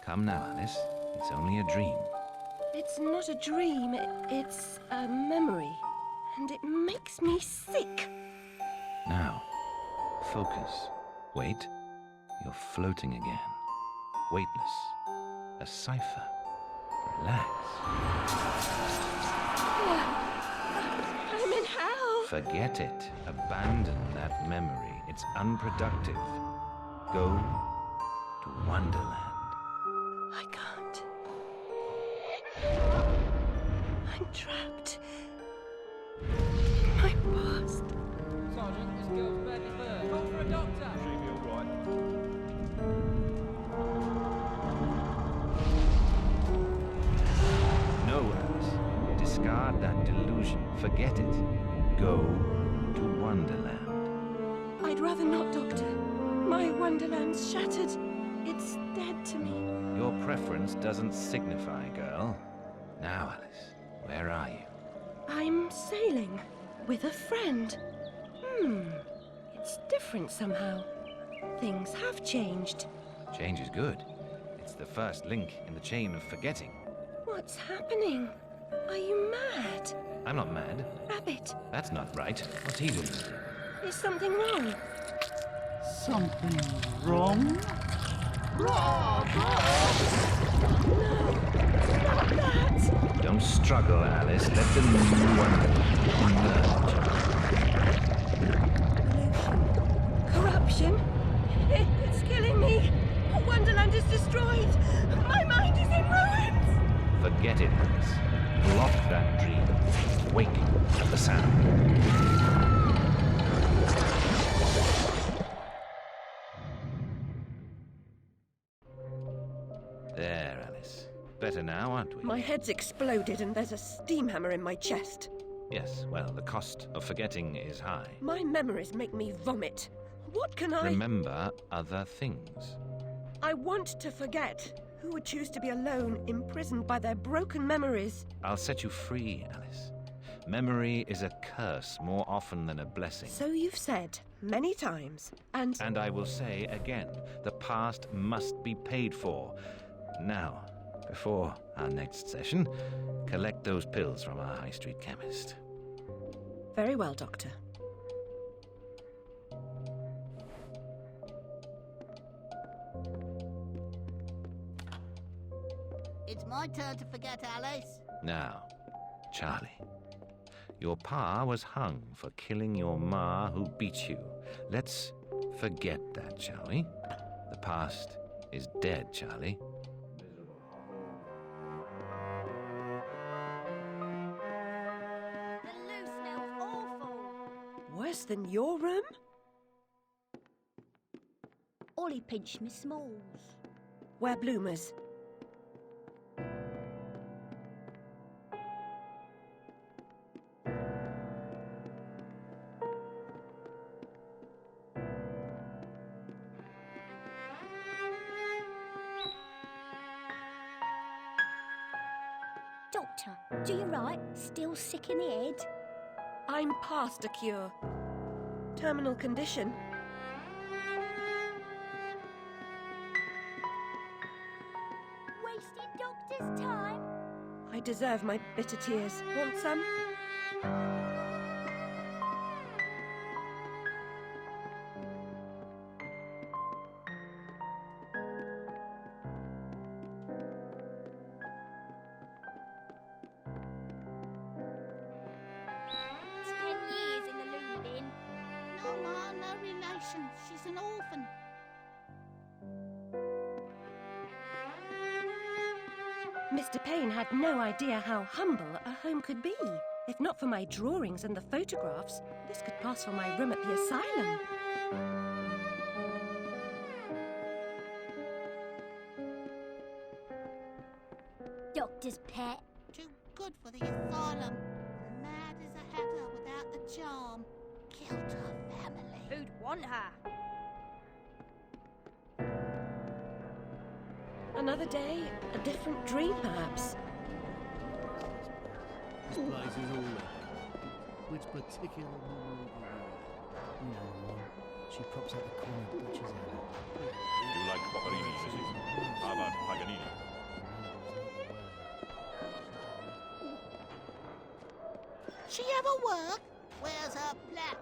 Come now, Alice. It's only a dream. It's not a dream, it's a memory. And it makes me sick. Now, focus. Wait. You're floating again. Weightless. A cipher. Relax. I'm in hell. Forget it. Abandon that memory. It's unproductive. Go to Wonderland. I can't. I'm trapped. My past. Sergeant, this girl's badly burned. Call for a doctor. She'll be all right. No, Alice. Discard that delusion. Forget it. Go to Wonderland. I'd rather not, Doctor. My Wonderland's shattered. It's dead to me. Your preference doesn't signify, girl. Now, Alice, where are you? I'm sailing with a friend. It's different somehow. Things have changed. Change is good. It's the first link in the chain of forgetting. What's happening? Are you mad? I'm not mad. Rabbit, That's not right. What's he doing? is something wrong? Something wrong? Not that! Don't struggle, Alice. Let the new one emerge. Corruption? It's killing me. Wonderland is destroyed. My mind is in ruins. Forget it, Alice. Block that dream. Wake at the sound. There, Alice. Better now, aren't we? My head's exploded and there's a steam hammer in my chest. Yes, well, the cost of forgetting is high. My memories make me vomit. What can I... Remember other things. I want to forget. Who would choose to be alone, imprisoned by their broken memories? I'll set you free, Alice. Memory is a curse more often than a blessing. So you've said many times, and I will say again, the past must be paid for. Now, before our next session, collect those pills from our high street chemist. very well, Doctor. It's my turn to forget, Alice. Now, Charlie, your pa was hung for killing your ma who beat you. Let's forget that, shall we? The past is dead, Charlie. The loo smells awful. Worse than your room? Ollie pinched me smalls. Wear bloomers. Doctor, do you right? Still sick in the head? I'm past a cure. Terminal condition. Wasting doctor's time? I deserve my bitter tears. Want some? It's 10 years in the loo bin. No, Ma, no relation. She's an orphan. Mr. Payne had no idea how humble a home could be. If not for my drawings and the photographs, this could pass for my room at the asylum. Doctor's pet. Too good for the asylum. Mad as a hatter without the charm. Killed her family. Who'd want her? Another day, a different dream, perhaps. This place is all there. Which particular woman will you? You know the one. She props up the corner butcher's head. You like Paparini, Mrs. How about Paganini? She ever work? Where's her plaque?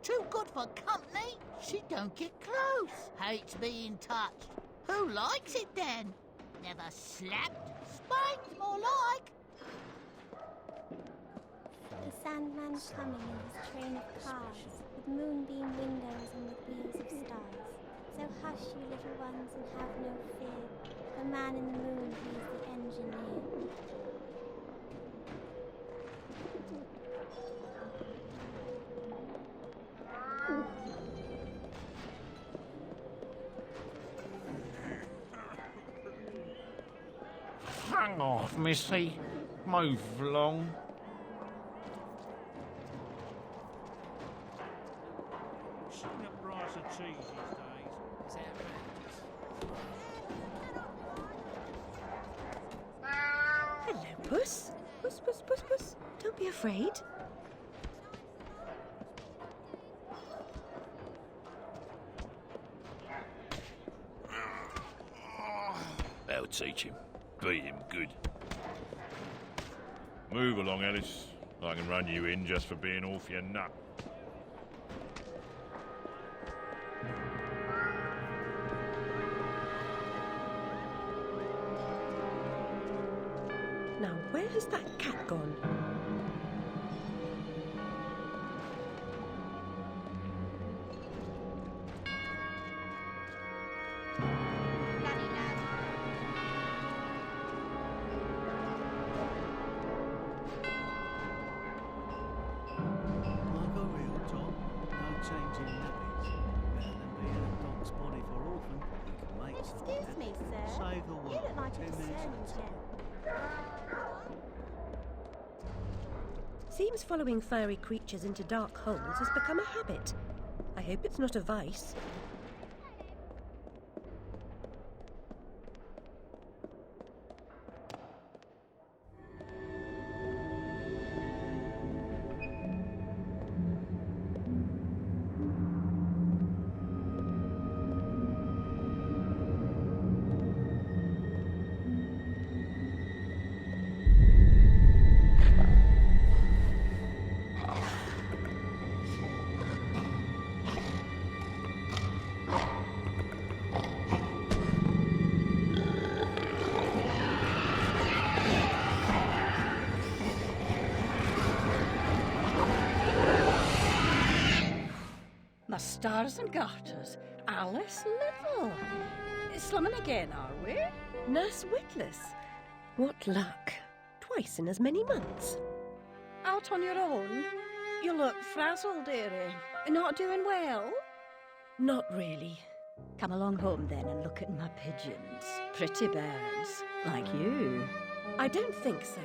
Too good for company? She don't get close. Hates being touched. Who likes it then? Never slapped? Spanked, more like. The Sandman's coming in his train of cars, with moonbeam windows and with wheels of stars. So hush, you little ones, and have no fear. The man in the moon, he is the engineer. Hang off, missy. Move along. Seen the price of cheese these days. It's outrageous. Hello, Puss. Puss, Puss, Puss, Puss. Don't be afraid. That'll teach him. Beat him good. Move along, Alice. I can run you in just for being off your nut. Now, where has that cat gone? Like a real Tom, no changing nappies. Better than being a dog's body for orphan. We can make something. Excuse me, sir. Save the You world. look like a 10 minutes discerning later. gem. Seems following furry creatures into dark holes has become a habit. I hope it's not a vice. My stars and garters, Alice Little. Slumming again, are we? Nurse Witless. What luck. Twice in as many months. Out on your own? You look frazzled, dearie. Not doing well? Not really. Come along home then and look at my pigeons. Pretty birds, like you. I don't think so.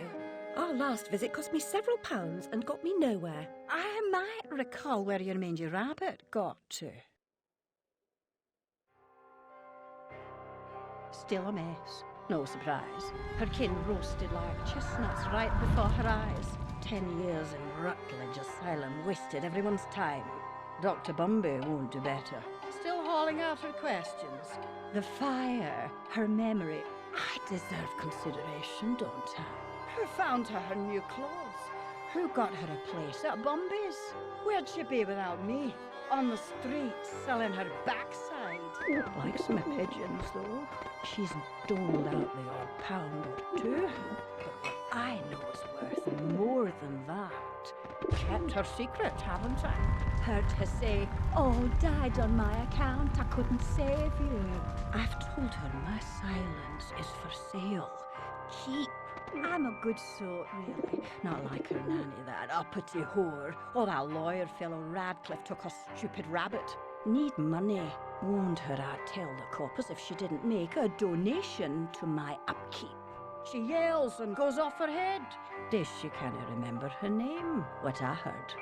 Our last visit cost me several pounds and got me nowhere. I might recall where your mangy rabbit got to. Still a mess. No surprise. Her kin roasted like chestnuts right before her eyes. 10 years in Rutledge Asylum wasted everyone's time. Dr. Bumby won't do better. Still hauling out her questions. The fire, her memory. I deserve consideration, don't I? Who found her new clothes? Who got her a place at Bumby's? Where'd she be without me? On the street, selling her backside. Likes my pigeons, though. She's doled out the odd pound or two. But what I know is worth more than that. Kept her secret, haven't I? Heard her say, "Oh, died on my account, I couldn't save you." I've told her my silence is for sale. Keep. I'm a good sort, really. Not like her nanny, that uppity whore. Or that lawyer fellow Radcliffe took a stupid rabbit. Need money. Warned her I'd tell the coppers if she didn't make a donation to my upkeep. She yells and goes off her head. Days she can't remember her name, what I heard.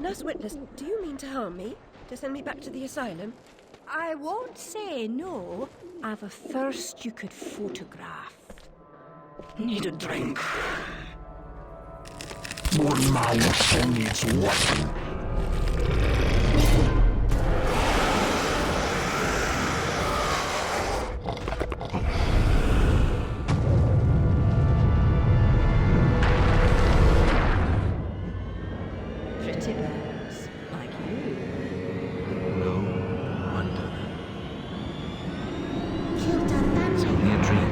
Nurse Whitless, do you mean to harm me? To send me back to the asylum? I won't say no. I've a thirst you could photograph. Need a drink. One mouse needs water. Pretty birds, like you. No wonder. Killed a man. It's only a dream.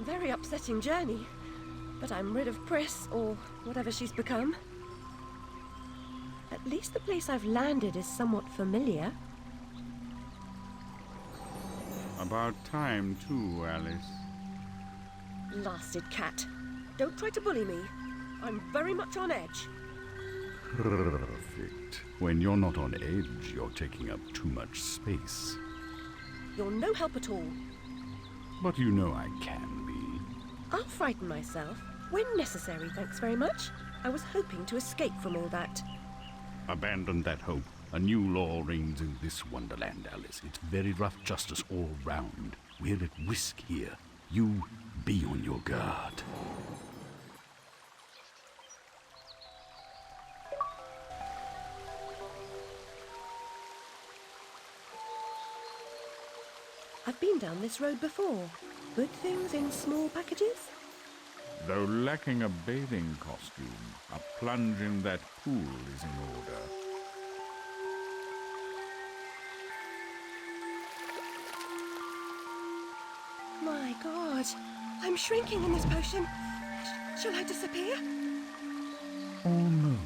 Very upsetting journey. But I'm rid of Pris, or whatever she's become. At least the place I've landed is somewhat familiar. About time, too, Alice. Blasted cat. Don't try to bully me. I'm very much on edge. Perfect. When you're not on edge, you're taking up too much space. You're no help at all. But you know I can be. I'll frighten myself. When necessary, thanks very much. I was hoping to escape from all that. Abandon that hope. A new law reigns in this wonderland, Alice. It's very rough justice all round. We're at risk here. You be on your guard. I've been down this road before. Good things in small packages? Though lacking a bathing costume, a plunge in that pool is in order. My God, I'm shrinking in this potion. Shall I disappear? Almost.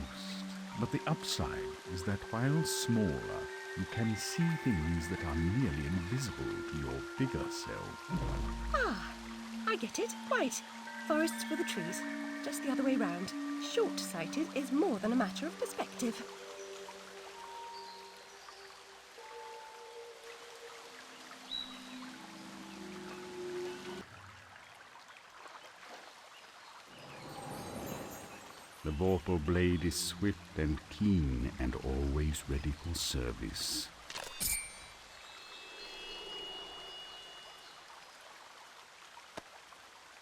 But the upside is that while smaller, you can see things that are nearly invisible to your bigger self. Ah, I get it. Right. Forests for the trees. Just the other way round. Short-sighted is more than a matter of perspective. The vorpal blade is swift and keen and always ready for service.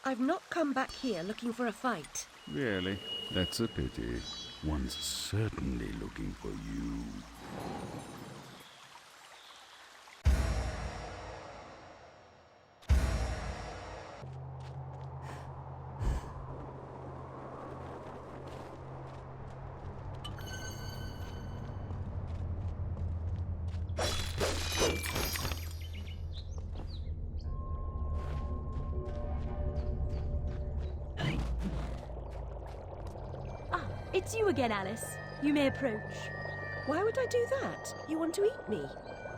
I've not come back here looking for a fight. Really? That's a pity. One's certainly looking for you. It's you again, Alice. You may approach. Why would I do that? You want to eat me?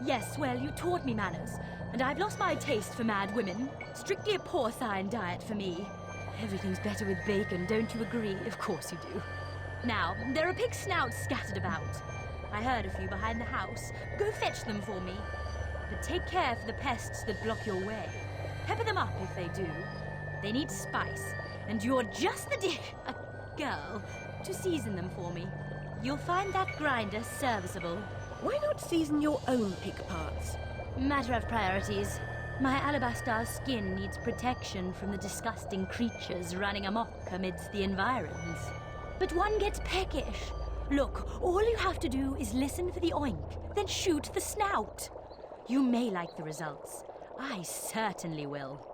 Yes, well, you taught me manners, and I've lost my taste for mad women. Strictly a porcine diet for me. Everything's better with bacon, don't you agree? Of course you do. Now, there are pig snouts scattered about. I heard a few behind the house. Go fetch them for me. But take care for the pests that block your way. Pepper them up if they do. They need spice, and you're just the girl to season them for me. You'll find that grinder serviceable. Why not season your own pig parts? Matter of priorities. My alabaster skin needs protection from the disgusting creatures running amok amidst the environs. But one gets peckish. Look, all you have to do is listen for the oink, then shoot the snout. You may like the results. I certainly will.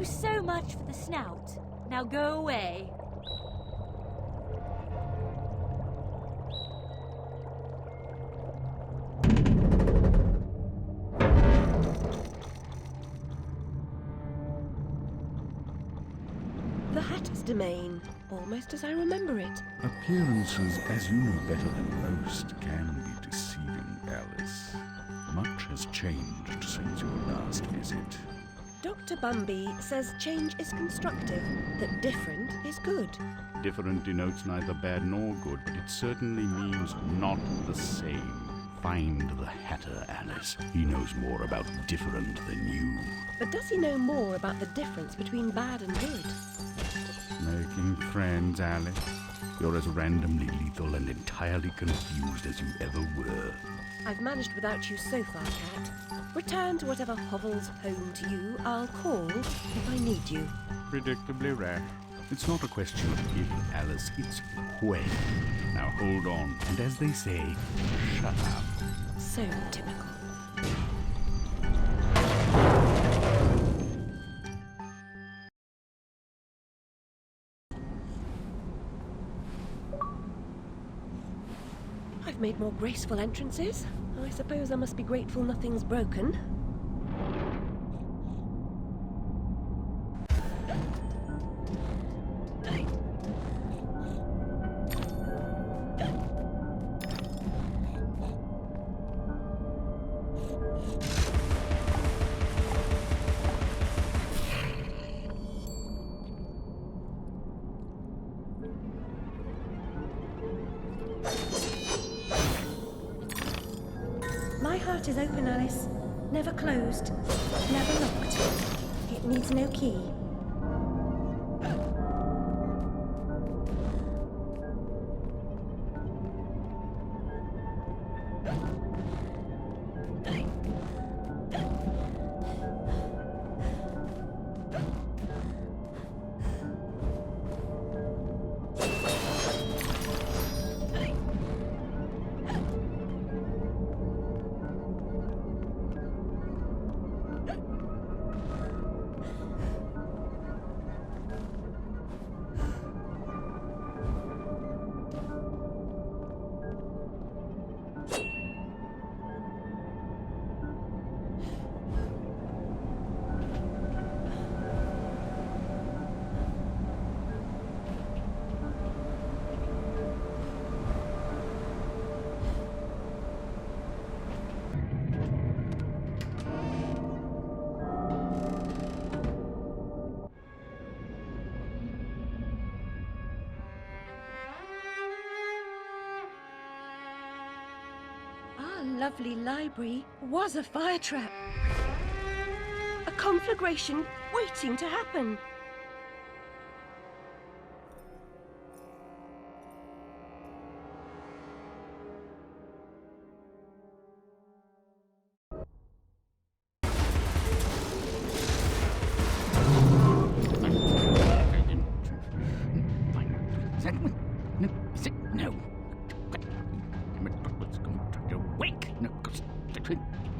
you so much for the snout. Now go away. The Hatter's domain, almost as I remember it. Appearances, as you know better than most, can be deceiving, Alice. Much has changed since your last visit. Dr. Bumby says change is constructive, that different is good. Different denotes neither bad nor good, but it certainly means not the same. Find the Hatter, Alice. He knows more about different than you. But does he know more about the difference between bad and good? Making friends, Alice. You're as randomly lethal and entirely confused as you ever were. I've managed without you so far, Cat. Return to whatever hovels home to you. I'll call if I need you. Predictably rash. It's not a question of if, Alice, it's when. Now hold on, and as they say, shut up. So typical. I've made more graceful entrances. I suppose I must be grateful nothing's broken. My heart is open, Alice. Never closed. Never locked. It needs no key. Lovely library was a fire trap. A conflagration waiting to happen.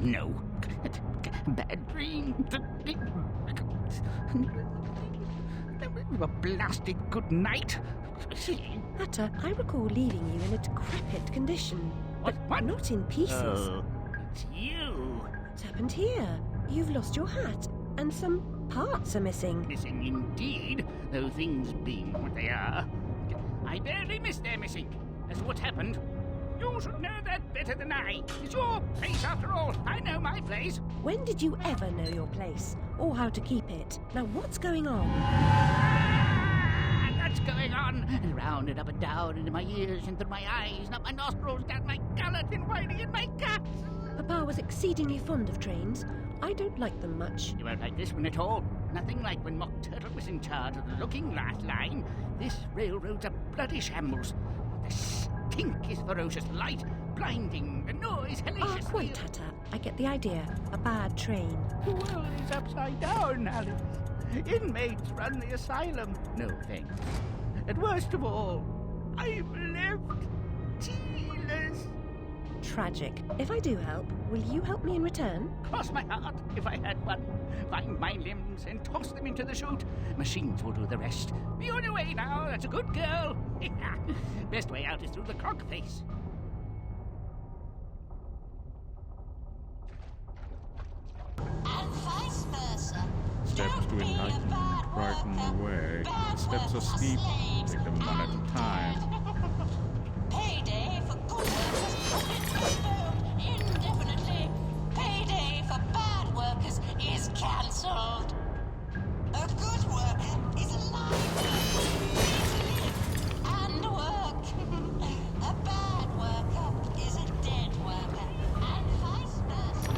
No. No. Bad dream. A blasted good night. Hatter, I recall leaving you in a decrepit condition. What? Not in pieces. Oh, it's you. What's happened here? You've lost your hat, and some parts are missing. Missing indeed, though things being what they are. I barely missed their missing. That's what happened. You should know that better than I. It's your place, after all. I know my place. When did you ever know your place, or how to keep it? Now, what's going on? That's going on. And round and up and down, and in my ears, and through my eyes, and up my nostrils, down my gullet, and winding in my guts. Papa was exceedingly fond of trains. I don't like them much. You won't like this one at all. Nothing like when Mock Turtle was in charge of the looking glass line. This railroad's a bloody shambles. The stink is ferocious, light blinding, the noise hellacious. Ah, quite, Hatter. I get the idea. A bad train. The world is upside down, Alice. Inmates run the asylum. No thanks. And worst of all, I'm left tealess. tragic. If I do help, will you help me in return? Cross my heart if I had one. Bind my limbs and toss them into the chute. Machines will do the rest. Be on your way now, that's a good girl. Best way out is through the croc face. And vice versa. Steps to enlighten, brighten the way. The steps are steep, take them one at a time. Payday for good workers has been postponed indefinitely. Payday for bad workers is cancelled. A good worker is alive, free to live and work. A bad worker is a dead worker, and vice versa.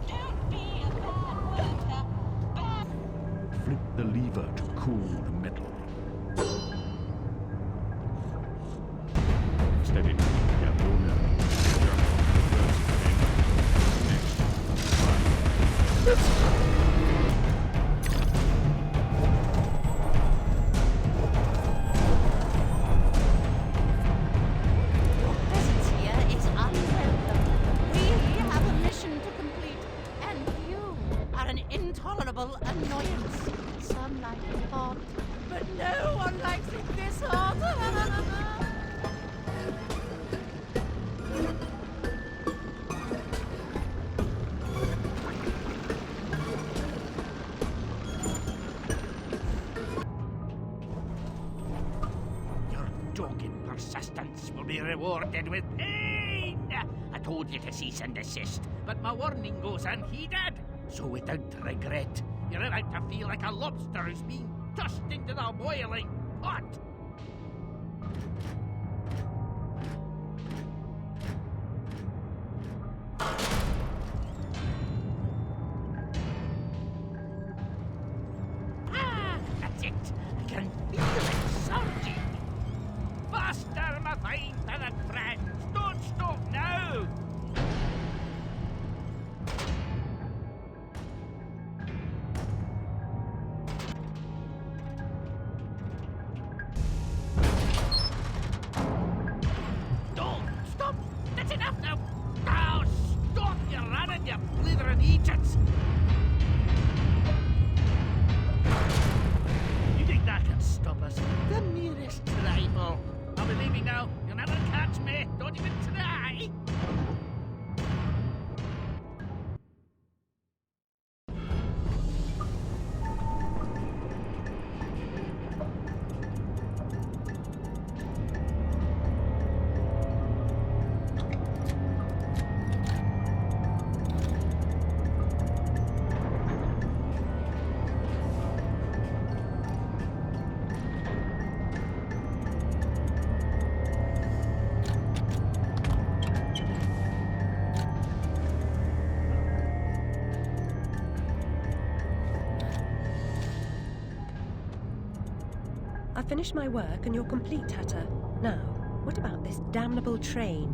Don't be a bad worker. Flip the lever to cool the metal. Steady. Yeah, no nerve. Your presence here is unwelcome. We have a mission to complete, and you are an intolerable annoyance. Some like it hot, but no one likes it this hot. Your dogged persistence will be rewarded with pain. I told you to cease and desist, but my warning goes unheeded. So without regret, you're about to feel like a lobster who's being tossed into the boiling pot. Ah, that's it. I can feel it surging. Faster, my fine feathered friends. Don't stop now. Don't stop. That's enough now. Now stop your running, you blithering Egypts. You think that can stop us? The merest trifle. I'll be leaving now. You'll never catch me. Don't even try. I've finished my work and you're complete, Hatter. Now, what about this damnable train?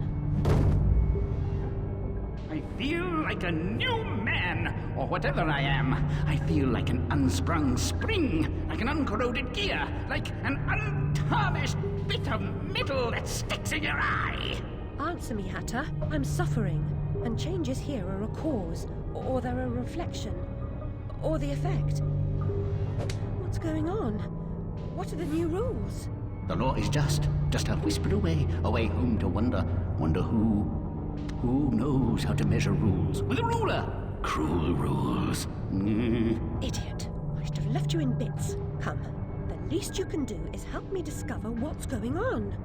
I feel like a new man, or whatever I am. I feel like an unsprung spring, like an uncorroded gear, like an untarnished bit of metal that sticks in your eye. Answer me, Hatter. I'm suffering, and changes here are a cause, or they're a reflection, or the effect. What's going on? What are the new rules? The law is just a whisper away, away home to wonder who knows how to measure rules with a ruler. Cruel rules. Idiot. I should have left you in bits. Come, the least you can do is help me discover what's going on.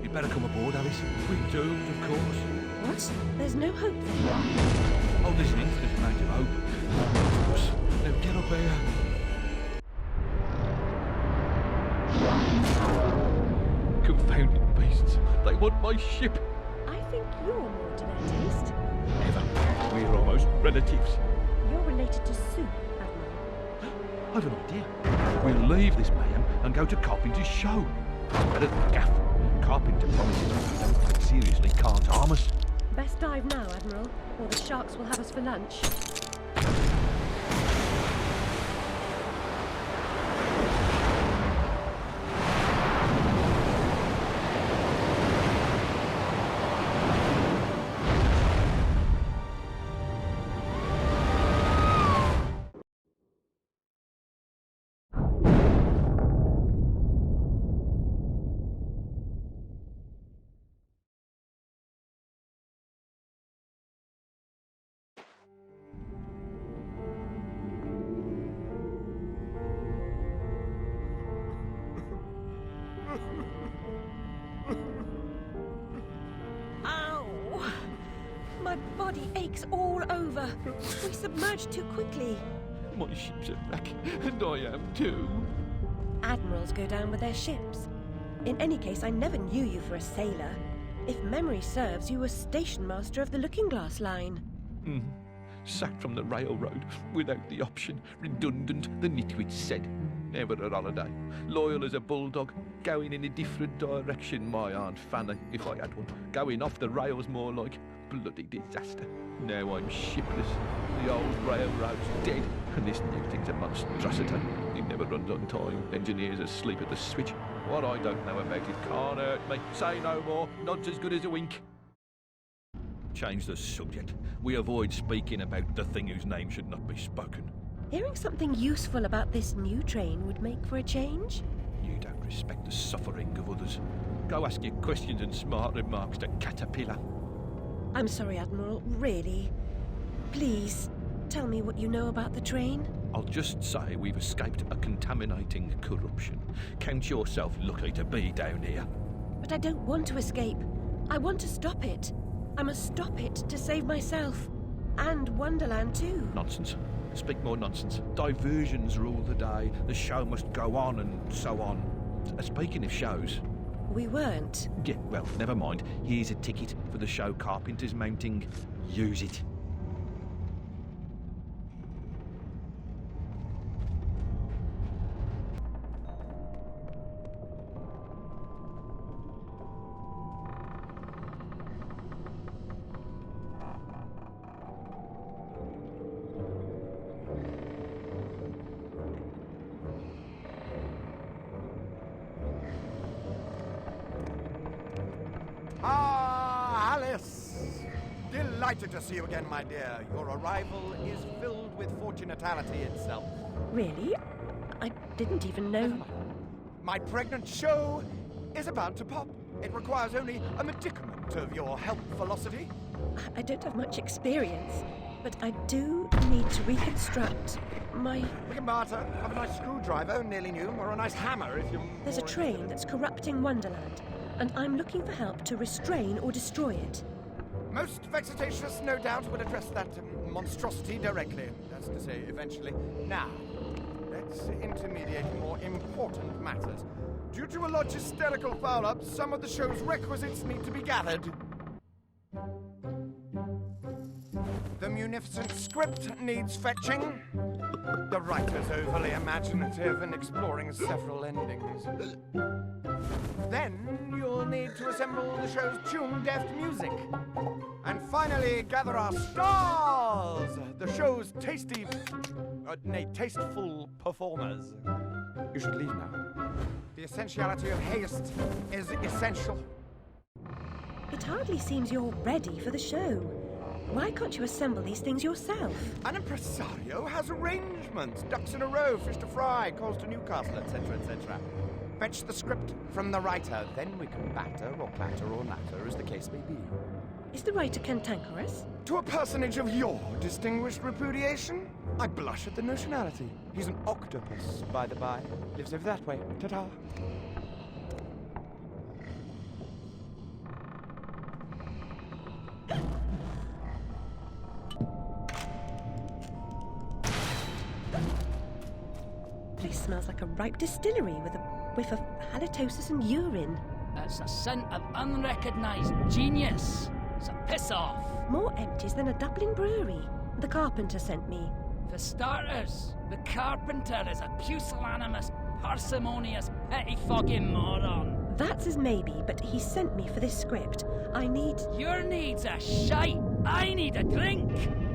You better come aboard, Alice. We're doomed, of course. What? There's no hope then? Oh, there's an infinite amount of hope. Of course. Now get up here. Confounded beasts. They want my ship. I think you're more to their taste. Never. We're almost relatives. You're related to Sue, Admiral. I've an idea. We'll leave this mayhem and go to Carpenter's show. It's better than Gaff. Carpenter promises if we don't take seriously can't harm us. Best dive now, Admiral, or the sharks will have us for lunch. Ow! My body aches all over. We submerged too quickly. My ship's a wreck, and I am too. Admirals go down with their ships. In any case, I never knew you for a sailor. If memory serves, you were station master of the Looking Glass line. Sacked from the railroad without the option. Redundant, the nitwit said. Never a holiday. Loyal as a bulldog. Going in a different direction, my Aunt Fanny, if I had one. Going off the rails more like. Bloody disaster. Now I'm shipless. The old railroad's dead, and this new thing's a monstrosity. It never runs on time. Engineers asleep at the switch. What I don't know about it can't hurt me. Say no more. Nod's as good as a wink. Change the subject. We avoid speaking about the thing whose name should not be spoken. Hearing something useful about this new train would make for a change. You don't respect the suffering of others. Go ask your questions and smart remarks to Caterpillar. I'm sorry, Admiral, really. Please, tell me what you know about the train. I'll just say we've escaped a contaminating corruption. Count yourself lucky to be down here. But I don't want to escape. I want to stop it. I must stop it to save myself. And Wonderland too. Nonsense. Speak more nonsense. Diversions rule the day. The show must go on and so on. Speaking of shows... We weren't. Yeah, well, never mind. Here's a ticket for the show Carpenter's mounting. Use it. Delighted to see you again, my dear. Your arrival is filled with fortunatality itself. Really? I didn't even know. My pregnant show is about to pop. It requires only a medicament of your health velocity. I don't have much experience, but I do need to reconstruct my... We can barter. Have a nice screwdriver, nearly new, or a nice hammer if you... There's a train that's corrupting Wonderland, and I'm looking for help to restrain or destroy it. Most vexatious, no doubt, will address that monstrosity directly. That's to say, eventually. Now, let's intermediate more important matters. Due to a logisterical foul-up, some of the show's requisites need to be gathered. The munificent script needs fetching. The writer's overly imaginative and exploring several endings. Then you'll need to assemble the show's tune-deft music. And finally, gather our stars! The show's tasteful performers. You should leave now. The essentiality of haste is essential. It hardly seems you're ready for the show. Why can't you assemble these things yourself? An impresario has arrangements. Ducks in a row, fish to fry, calls to Newcastle, etc., etc. Fetch the script from the writer, then we can batter or clatter or natter, as the case may be. Is the writer cantankerous? To a personage of your distinguished repudiation, I blush at the notionality. He's an octopus, by the by. Lives over that way. Ta-ta. place smells like a ripe distillery with a whiff of halitosis and urine. It's a scent of unrecognised genius. So piss off. More empties than a Dublin brewery. The carpenter sent me. For starters, the carpenter is a pusillanimous, parsimonious, pettifogging moron. That's his maybe, but he sent me for this script. I need... Your needs are shite. I need a drink.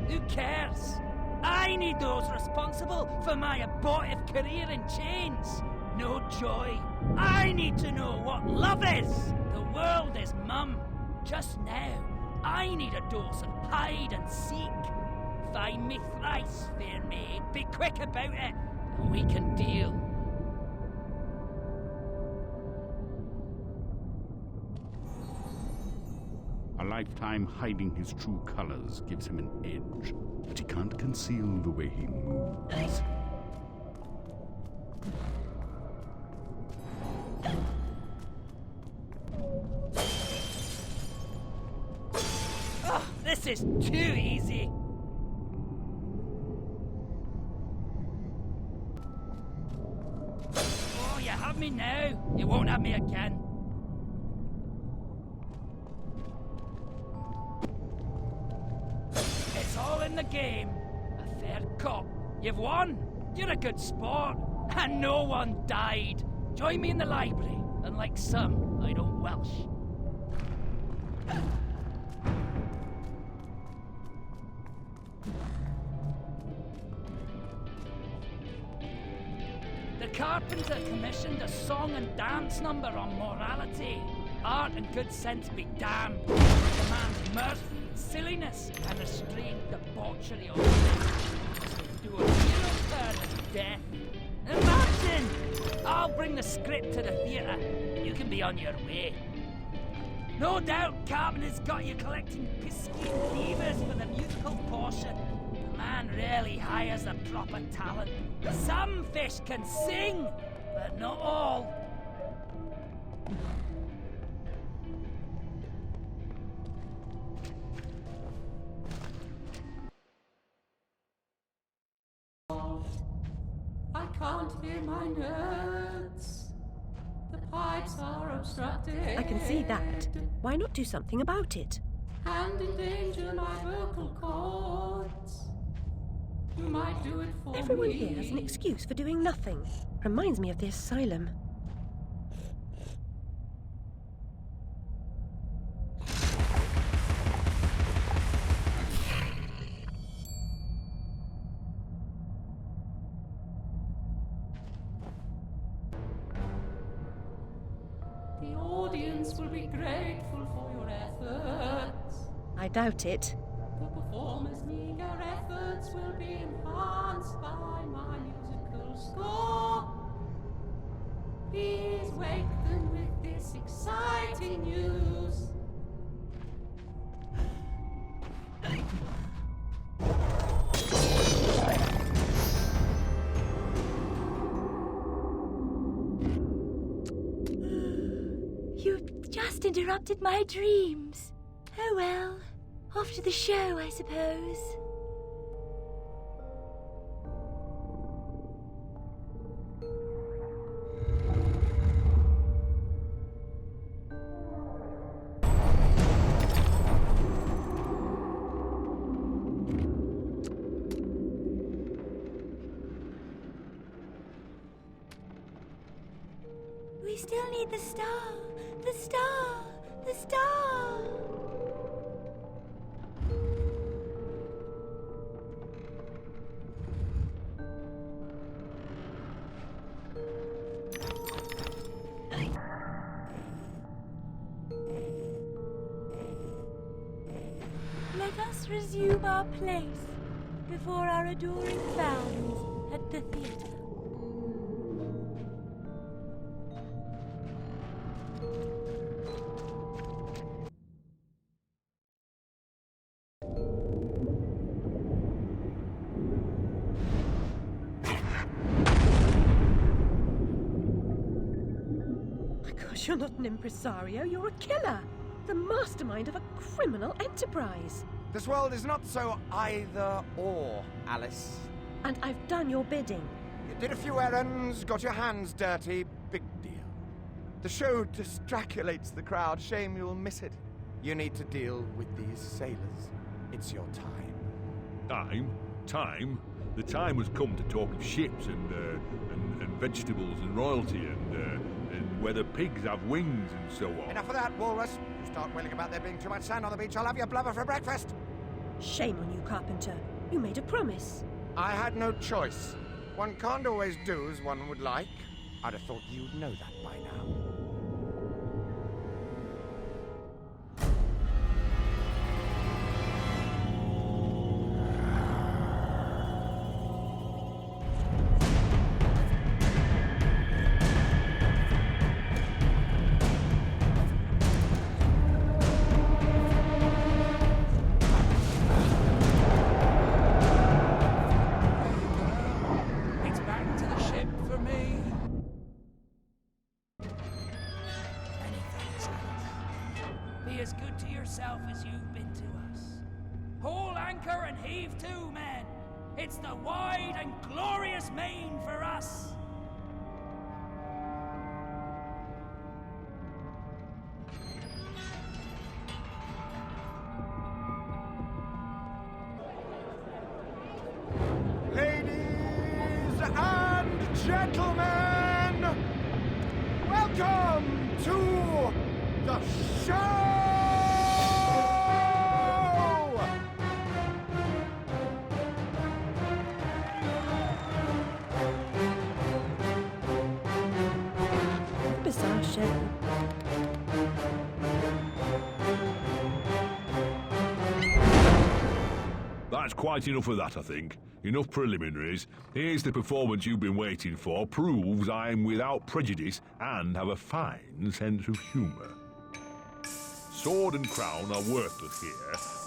Who cares? I need those responsible for my abortive career in chains. No joy. I need to know what love is. The world is mum. Just now, I need a dose of hide and seek. Find me thrice, fair maid. Be quick about it, and we can deal. A lifetime hiding his true colors gives him an edge, but he can't conceal the way he moves. Oh, this is too easy. Oh, you have me now. You won't have me again. It's all in the game. A fair cop. You've won. You're a good sport. And no one died. Join me in the library. Unlike some, I don't welsh. The carpenter commissioned a song and dance number on morality. Art and good sense be damned. It demands mirth, silliness, and restrained debauchery of it. Do a hero turn as death. Imagine! I'll bring the script to the theatre. You can be on your way. No doubt Carpenter's got you collecting piscine levers for the musical portion. The man rarely hires a proper talent. Some fish can sing, but not all. I can't hear my notes. The pipes are obstructed. I can see that. Why not do something about it? And endanger my vocal cords. You might do it for Everyone me. here has an excuse for doing nothing. Reminds me of the asylum. The audience will be grateful for your efforts. I doubt it. The performers' meager efforts will be enhanced by my musical score. Please wake them with this exciting news. You've just interrupted my dreams. Oh well. Off to the show, I suppose. We still need the star. The star. The star. Let us resume our place before our adoring fans at the theatre. My gosh, you're not an impresario, you're a killer. The mastermind of a criminal enterprise. This world is not so either or, Alice. And I've done your bidding. You did a few errands, got your hands dirty, big deal. The show distraculates the crowd, shame you'll miss it. You need to deal with these sailors. It's your time. Time? Time? The time has come to talk of ships and vegetables and royalty and whether pigs have wings and so on. Enough of that, Walrus. You start wailing about there being too much sand on the beach, I'll have your blubber for breakfast. Shame on you, Carpenter. You made a promise. I had no choice. One can't always do as one would like. I'd have thought you'd know that by now. It's back to the ship for me. Be as good to yourself as you've been to us. Haul anchor and heave to, men. It's the wide and glorious main for us. Ladies and gentlemen, welcome to the show! Bizarre show. That's quite enough of that, I think. Enough preliminaries. Here's the performance you've been waiting for. Proves I'm without prejudice and have a fine sense of humour. Sword and crown are worthless here.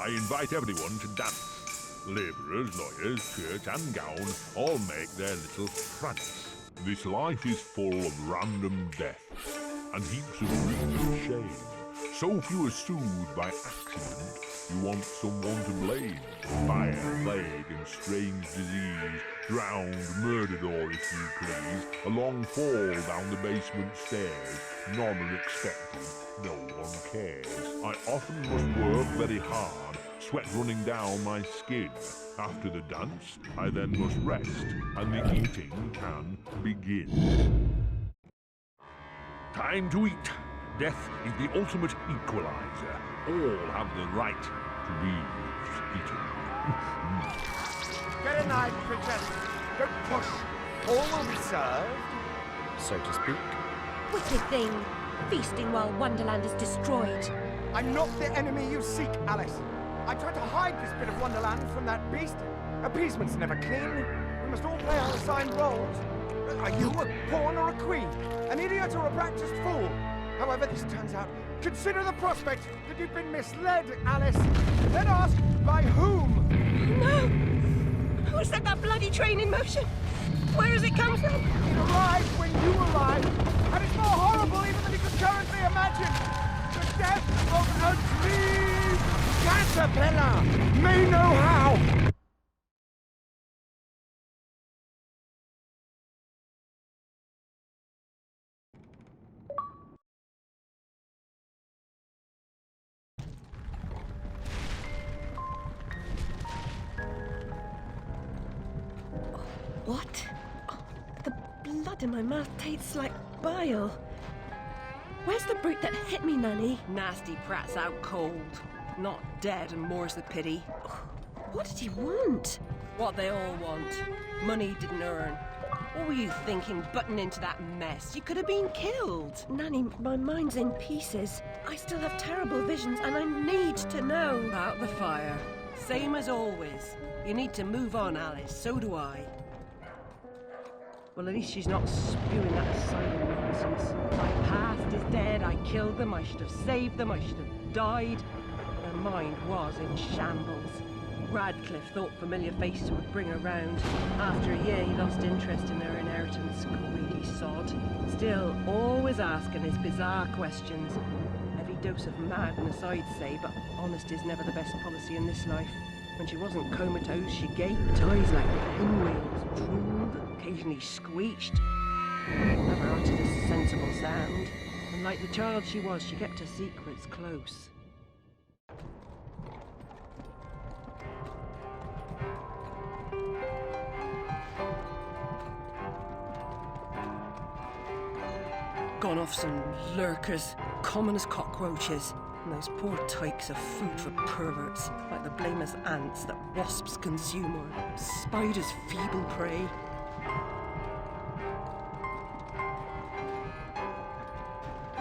I invite everyone to dance. Labourers, lawyers, shirt and gown all make their little prance. This life is full of random death and heaps of grief and shame. So few are soothed by accident, you want someone to blame. Fire, plague and strange disease, drowned, murdered or, if you please, a long fall down the basement stairs, none are expected, no one cares. I often must work very hard, sweat running down my skin. After the dance, I then must rest, and the eating can begin. Time to eat. Death is the ultimate equalizer. All have the right to be eaten. Get in line, princess. Don't push. All will be served, so to speak. Wicked thing. Feasting while Wonderland is destroyed. I'm not the enemy you seek, Alice. I tried to hide this bit of Wonderland from that beast. Appeasement's never clean. We must all play our assigned roles. Are you a pawn or a queen? An idiot or a practiced fool? However this turns out, consider the prospect that you've been misled, Alice. Then ask, by whom? No! Who set that bloody train in motion? Where has it come from? It arrived when you arrived, and it's more horrible even than you could currently imagine. The death of a dream caterpillar may know how. What? Oh, the blood in my mouth tastes like bile. Where's the brute that hit me, Nanny? Nasty prat's out cold. Not dead, and more's the pity. What did he want? What they all want. Money didn't earn. What were you thinking, butting into that mess? You could have been killed. Nanny, my mind's in pieces. I still have terrible visions, and I need to know. About the fire. Same as always. You need to move on, Alice. So do I. Well, at least she's not spewing that asylum nonsense. My past is dead. I killed them. I should have saved them. I should have died. Her mind was in shambles. Radcliffe thought familiar faces would bring her round. After a year, he lost interest in her inheritance. Greedy sod. Still, always asking his bizarre questions. Heavy dose of madness, I'd say, but honesty's never the best policy in this life. When she wasn't comatose, she gaped, eyes like pinwheels, drooled, occasionally screeched. Never uttered a sensible sound. And like the child she was, she kept her secrets close. Gone off some lurkers, common as cockroaches. And those poor tykes are food for perverts, like the blameless ants that wasps consume or spiders' feeble prey.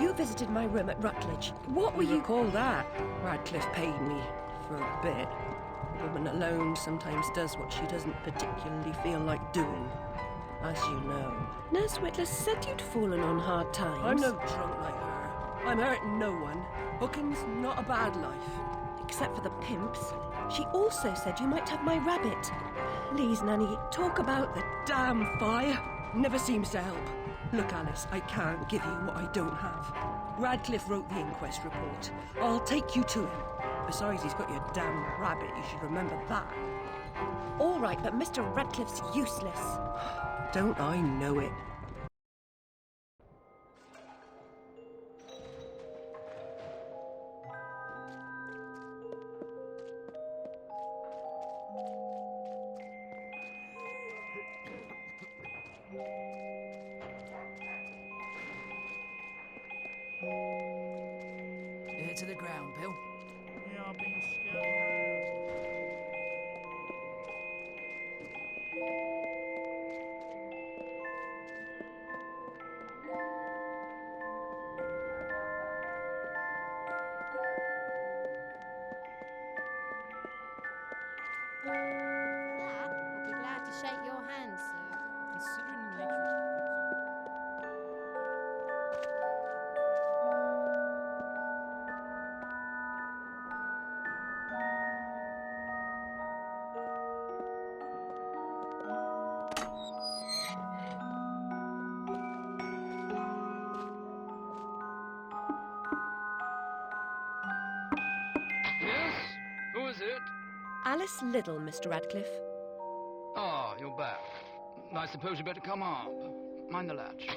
You visited my room at Rutledge. What were you... Recall that? Radcliffe paid me for a bit. A woman alone sometimes does what she doesn't particularly feel like doing, as you know. Nurse Whitler said you'd fallen on hard times. I'm no drunk like her. I'm hurting no one. Hooking's not a bad life. Except for the pimps. She also said you might have my rabbit. Please, Nanny, talk about the Damn fire! Never seems to help. Look, Alice, I can't give you what I don't have. Radcliffe wrote the inquest report. I'll take you to him. Besides, he's got your damn rabbit. You should remember that. All right, but Mr. Radcliffe's useless. Don't I know it? Ear to the ground, Bill. Yeah, I've been scared around. That will be glad to shake your hand, sir. Considering the nature of Yes? Who is it? Alice Liddell, Mr. Radcliffe. Ah, you're back. I suppose you better come up. Mind the latch.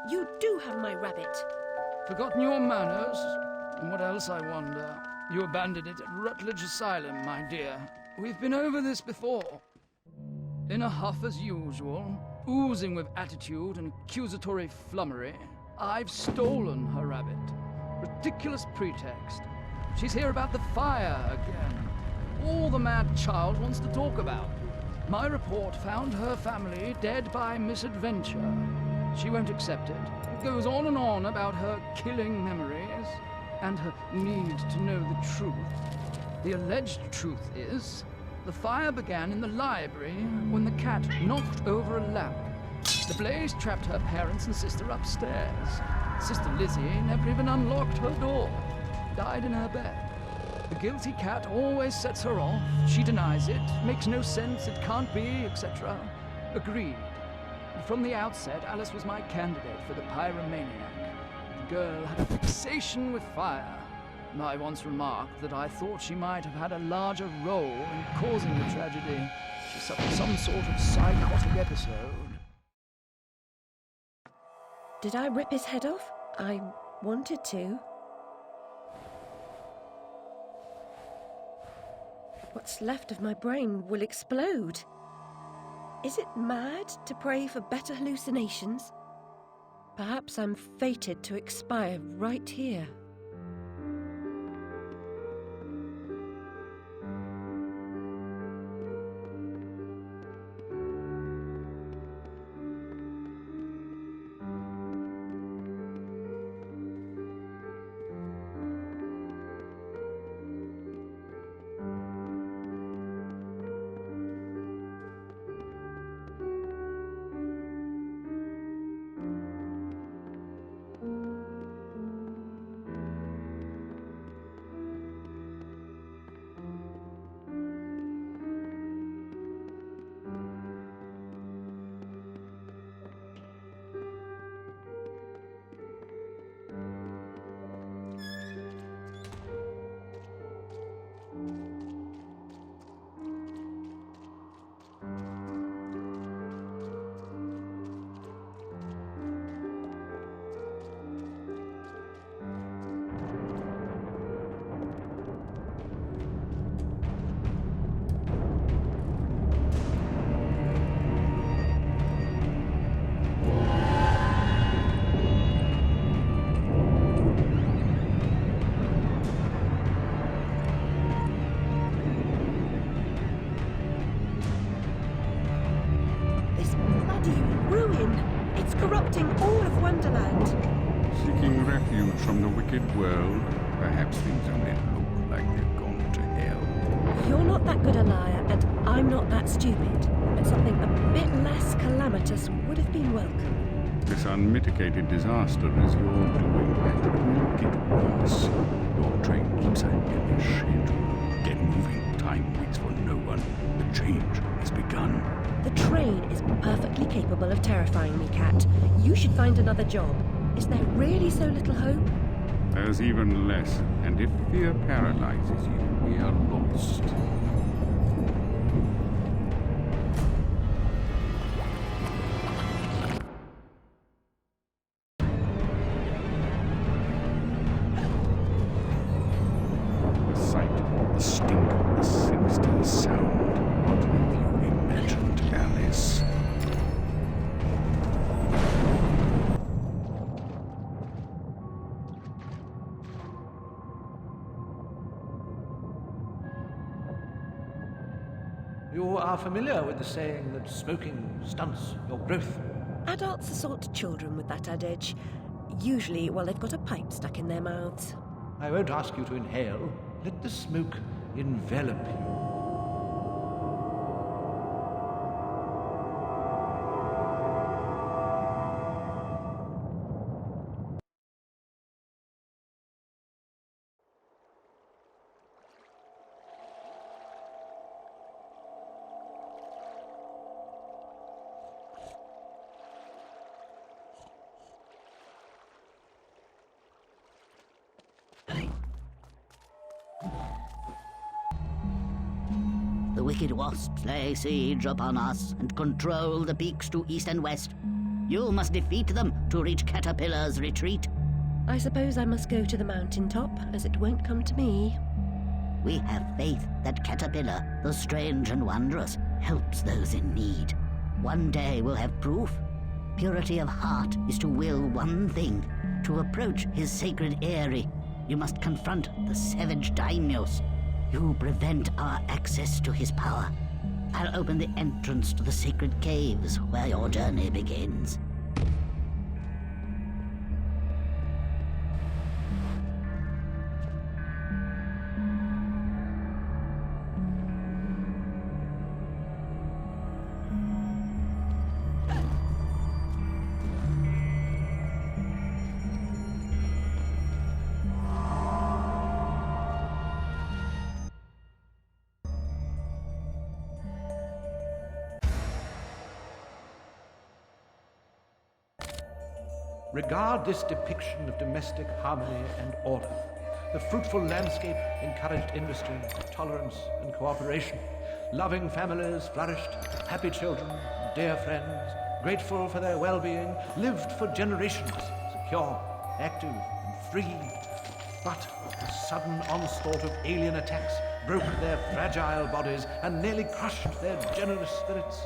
You do have my rabbit. Forgotten your manners? And what else, I wonder? You abandoned it at Rutledge Asylum, my dear. We've been over this before. In a huff as usual, oozing with attitude and accusatory flummery, I've stolen her rabbit. Ridiculous pretext. She's here about the fire again. All the mad child wants to talk about. My report found her family dead by misadventure. She won't accept it. It goes on about her killing memories and her need to know the truth. The alleged truth is, the fire began in the library when the cat knocked over a lamp. The blaze trapped her parents and sister upstairs. Sister Lizzie never even unlocked her door. Died in her bed. The guilty cat always sets her off. She denies it, makes no sense, it can't be, etc. Agreed. From the outset, Alice was my candidate for the pyromaniac. The girl had a fixation with fire. I once remarked that I thought she might have had a larger role in causing the tragedy. She suffered some sort of psychotic episode. Did I rip his head off? I wanted to. What's left of my brain will explode. Is it mad to pray for better hallucinations? Perhaps I'm fated to expire right here. Corrupting all of Wonderland. Seeking refuge from the wicked world, perhaps things only look like they've gone to hell. You're not that good a liar, and I'm not that stupid. But something a bit less calamitous would have been welcome. This unmitigated disaster is your doing, and it will get worse. Your train keeps ahead of schedule. Get moving. Time waits for no one. The change has begun. The train is perfectly capable of terrifying me, Cat. You should find another job. Is there really so little hope? There's even less, and if fear paralyzes you, we are lost. The sight, the stink, the sinister sound. What have you imagined, Alice? You are familiar with the saying that smoking stunts your growth? Adults assault children with that adage. Usually while they've got a pipe stuck in their mouths. I won't ask you to inhale. Let the smoke envelop you. The wicked wasps lay siege upon us and control the peaks to east and west. You must defeat them to reach Caterpillar's retreat. I suppose I must go to the mountaintop, as it won't come to me. We have faith that Caterpillar, the strange and wondrous, helps those in need. One day we'll have proof. Purity of heart is to will one thing, to approach his sacred eyrie. You must confront the savage daimyos. You prevent our access to his power. I'll open the entrance to the sacred caves where your journey begins. Regard this depiction of domestic harmony and order. The fruitful landscape encouraged industry, tolerance, and cooperation. Loving families flourished, happy children, dear friends, grateful for their well-being, lived for generations, secure, active, and free. But a sudden onslaught of alien attacks broke their fragile bodies and nearly crushed their generous spirits.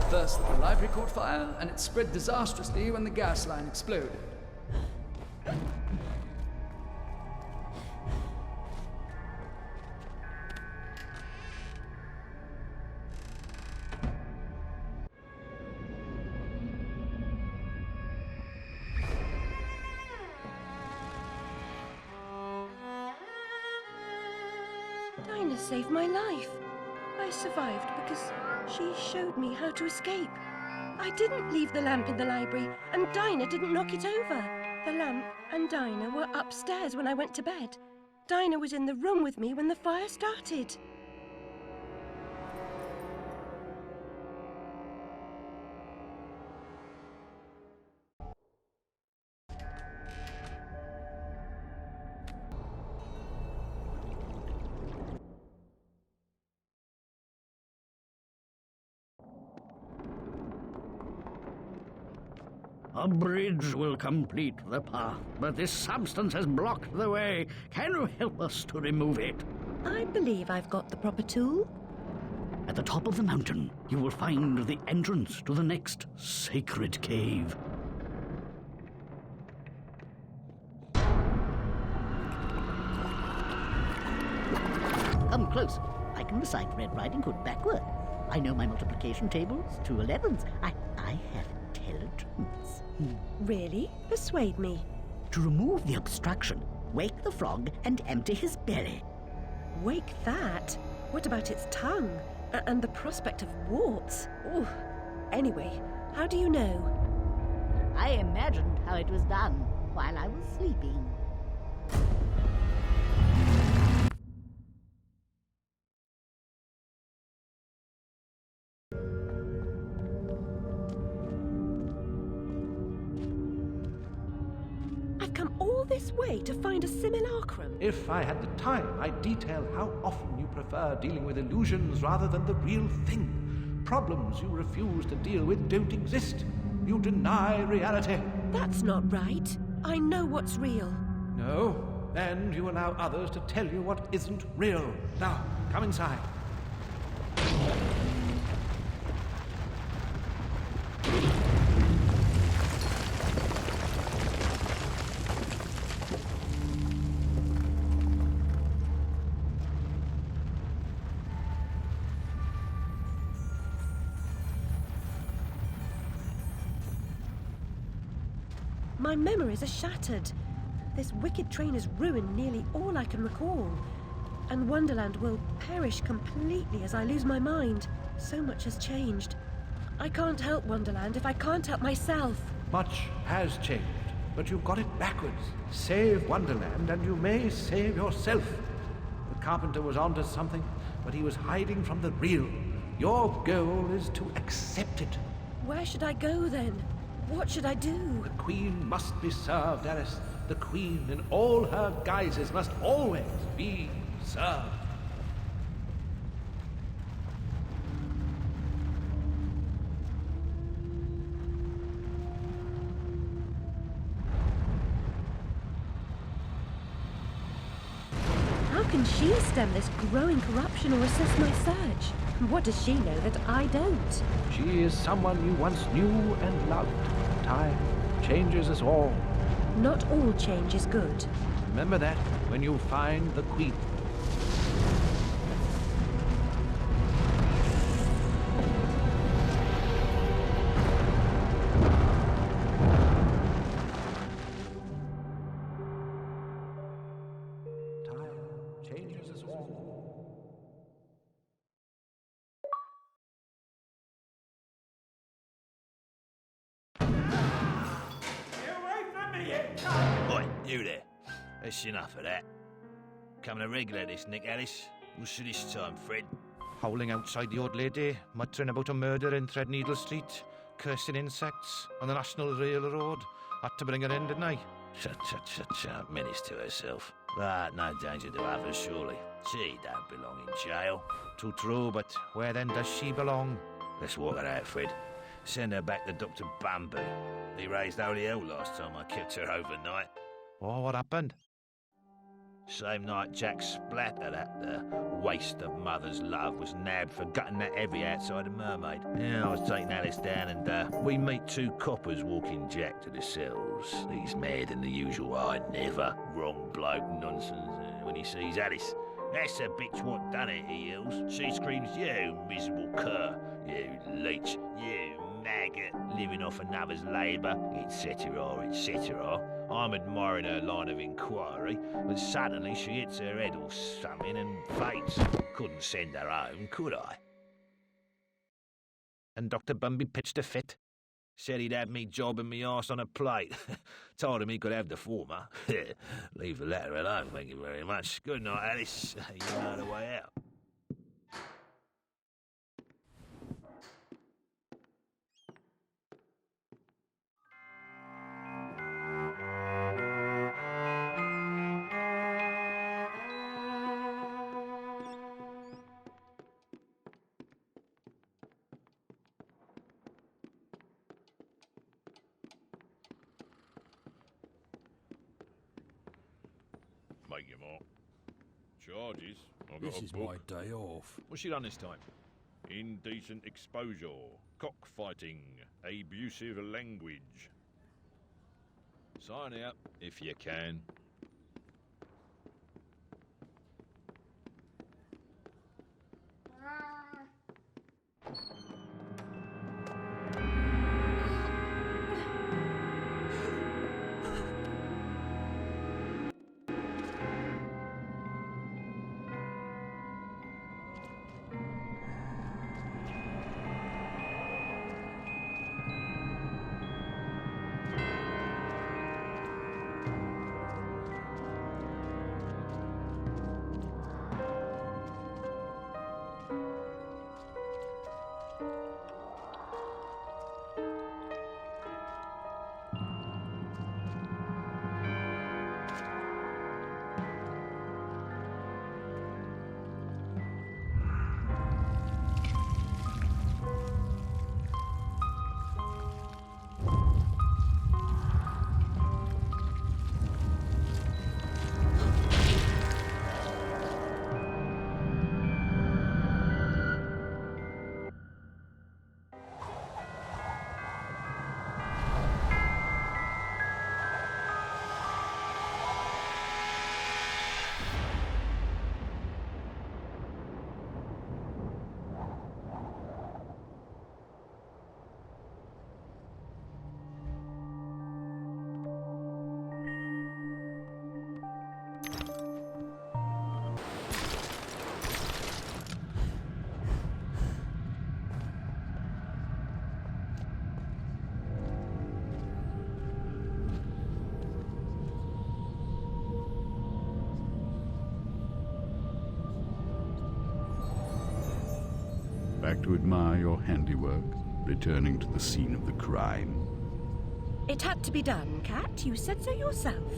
First, the library caught fire, and it spread disastrously when the gas line exploded. Dinah saved my life. I survived because she showed me how to escape. I didn't leave the lamp in the library, and Dinah didn't knock it over. The lamp and Dinah were upstairs when I went to bed. Dinah was in the room with me when the fire started. A bridge will complete the path, but this substance has blocked the way. Can you help us to remove it? I believe I've got the proper tool. At the top of the mountain, you will find the entrance to the next sacred cave. Come close. I can recite Red Riding Hood backward. I know my multiplication tables, 2 11s. I have intelligence. Really? Persuade me. To remove the obstruction, wake the frog and empty his belly. Wake that? What about its tongue? And the prospect of warts? Ooh. Anyway, how do you know? I imagined how it was done while I was sleeping. I've come all this way to find a simulacrum. If I had the time, I'd detail how often you prefer dealing with illusions rather than the real thing. Problems you refuse to deal with don't exist. You deny reality. That's not right. I know what's real. No, and you allow others to tell you what isn't real. Now, come inside. My memories are shattered. This wicked train has ruined nearly all I can recall. And Wonderland will perish completely as I lose my mind. So much has changed. I can't help Wonderland if I can't help myself. Much has changed, but you've got it backwards. Save Wonderland and you may save yourself. The carpenter was onto something, but he was hiding from the real. Your goal is to accept it. Where should I go then? What should I do? The Queen must be served, Alice. The Queen in all her guises must always be served. How can she stem this growing corruption or assess my search? What does she know that I don't? She is someone you once knew and loved. Time changes us all. Not all change is good. Remember that when you find the Queen. Time changes us all. Oi, you there. That's enough of that. Coming a regular this, Nick Alice. What's this time, Fred? Howling outside the old lady, muttering about a murder in Threadneedle Street. cursing insects on the National Railroad had to bring her in, didn't they? Shut, menace to herself. But no danger to others, surely. She don't belong in jail. Too true, but where then does she belong? Let's walk her out, Fred. Send her back to Dr. Bumby. He raised holy hell last time I kept her overnight. Oh, what happened? Same night Jack splattered at the waste of mother's love was nabbed for gutting that heavy outside the Mermaid. Yeah, I was taking Alice down and we meet two coppers walking Jack to the cells. He's mad in the usual I never wrong bloke nonsense when he sees Alice. That's the bitch what done it, he yells. She screams, you miserable cur, you leech, you maggot, living off another's labour, etc., etc. I'm admiring her line of inquiry, but suddenly she hits her head or something and faints. Couldn't send her home, could I? And Dr. Bumby pitched a fit. Said he'd have me jobbing me arse on a plate. Told him he could have the former. Leave the latter alone, thank you very much. Good night, Alice. You know the way out. Make your mark. Charges. I've got This a is book. my day off. What's she done this time? Indecent exposure, cockfighting, abusive language. Sign out, if you can. Back to admire your handiwork, returning to the scene of the crime. It had to be done, Cat. You said so yourself.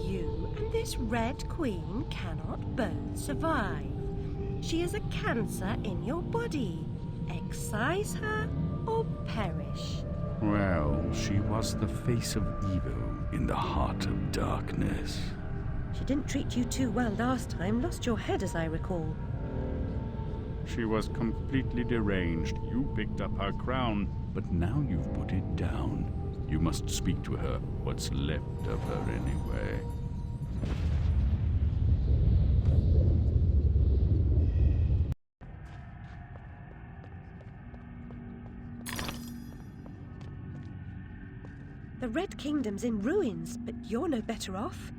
You and this Red Queen cannot both survive. She is a cancer in your body. Excise her or perish. Well, she was the face of evil in the heart of darkness. She didn't treat you too well last time. Lost your head, as I recall. She was completely deranged. You picked up her crown, but now you've put it down. You must speak to her. What's left of her, anyway? The Red Kingdom's in ruins, but you're no better off.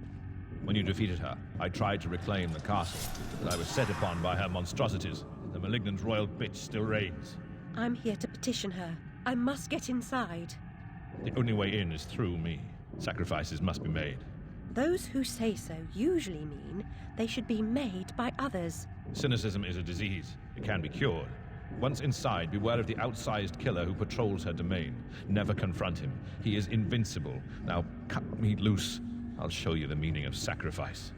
When you defeated her, I tried to reclaim the castle, but I was set upon by her monstrosities. The malignant royal bitch still reigns. I'm here to petition her. I must get inside. The only way in is through me. Sacrifices must be made. Those who say so usually mean they should be made by others. Cynicism is a disease. It can be cured. Once inside, beware of the outsized killer who patrols her domain. Never confront him. He is invincible. Now cut me loose. I'll show you the meaning of sacrifice.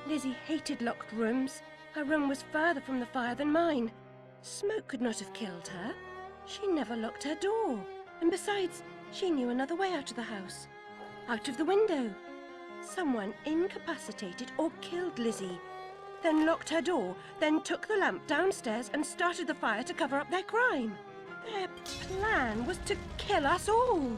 Lizzie hated locked rooms. Her room was further from the fire than mine. Smoke could not have killed her. She never locked her door. And besides, she knew another way out of the house. Out of the window. Someone incapacitated or killed Lizzie, then locked her door, then took the lamp downstairs and started the fire to cover up their crime. Their plan was to kill us all.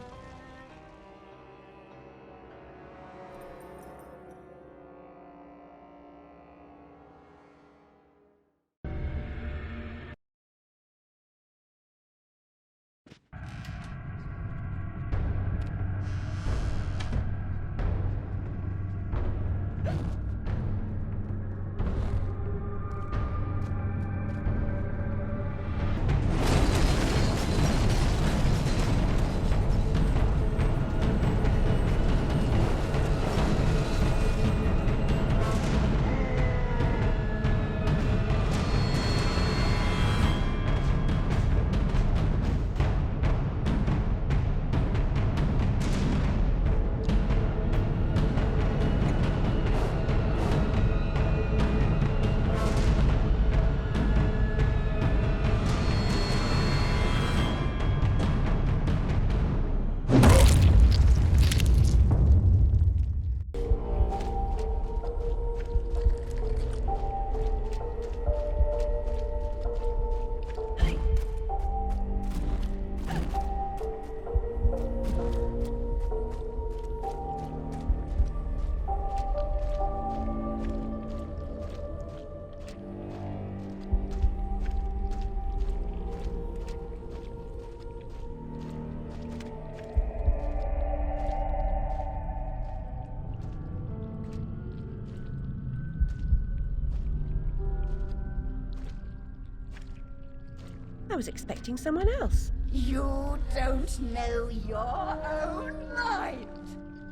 I was expecting someone else. You don't know your own mind.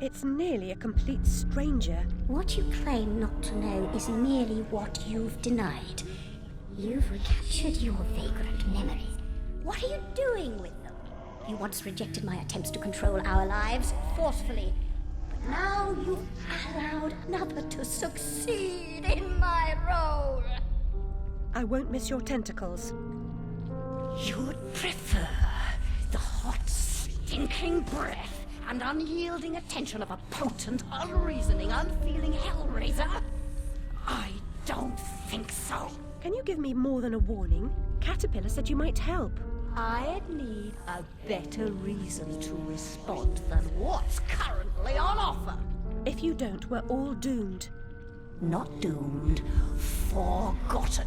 It's nearly a complete stranger. What you claim not to know is merely what you've denied. You've recaptured your vagrant memories. What are you doing with them? You once rejected my attempts to control our lives forcefully. But now you've allowed another to succeed in my role. I won't miss your tentacles. You'd prefer the hot, stinking breath and unyielding attention of a potent, unreasoning, unfeeling hellraiser? I don't think so. Can you give me more than a warning? Caterpillar said you might help. I'd need a better reason to respond than what's currently on offer. If you don't, we're all doomed. Not doomed, forgotten.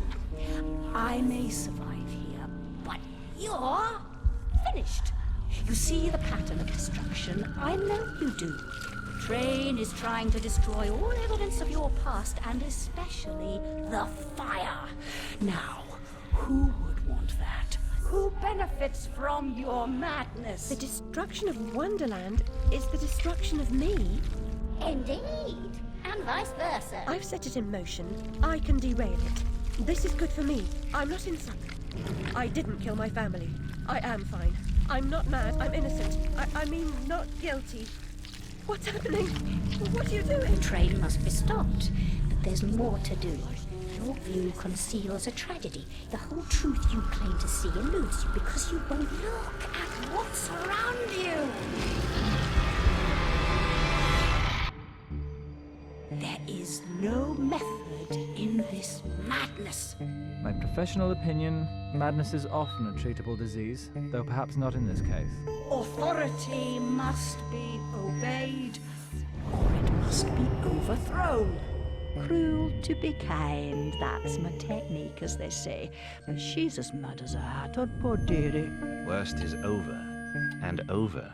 I may survive here, but you're finished. You see the pattern of destruction. I know you do. The train is trying to destroy all evidence of your past, and especially the fire. Now, who would want that? Who benefits from your madness? The destruction of Wonderland is the destruction of me. Indeed, and vice versa. I've set it in motion. I can derail it. This is good for me. I'm not insane. I didn't kill my family. I am fine. I'm not mad. I'm innocent. I mean, not guilty. What's happening? What are you doing? The train must be stopped, but there's more to do. Your view conceals a tragedy. The whole truth you claim to see eludes you because you won't look at what's around you. There is no method in this madness. My professional opinion, madness is often a treatable disease, though perhaps not in this case. Authority must be obeyed, or it must be overthrown. cruel to be kind. That's my technique, as they say. But she's as mad as a hatter, poor dearie. Worst is over, and over,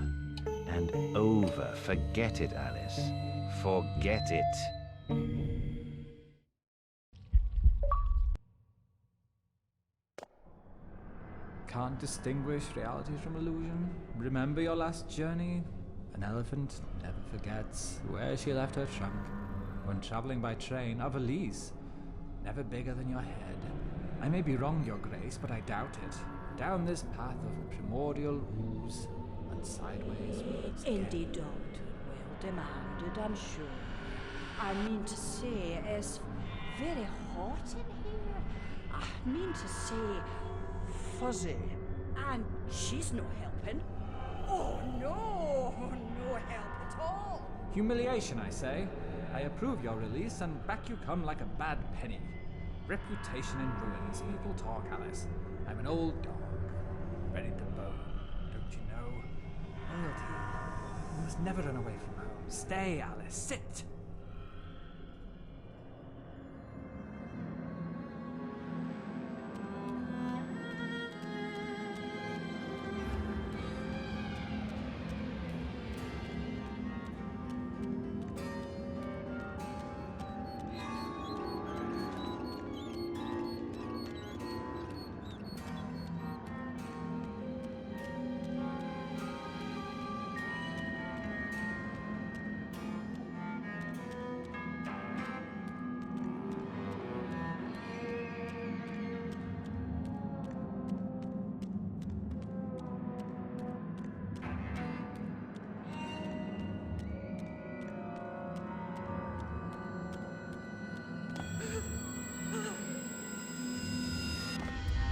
and over. Forget it, Alice. Forget it. Can't distinguish reality from illusion? Remember your last journey? An elephant never forgets where she left her trunk. When traveling by train, a valise, never bigger than your head. I may be wrong, Your Grace, but I doubt it. Down this path of primordial ooze and sideways. Indeed, Doctor, well demanded, I'm sure. I mean to say, it's very hot in here. I mean to say, fuzzy. And she's no helping. Oh no, no help at all. Humiliation, I say. I approve your release, and back you come like a bad penny. Reputation in ruins. People talk, Alice. I'm an old dog, ready to bone. Don't you know? Loyalty. You must never run away from home. Stay, Alice. Sit.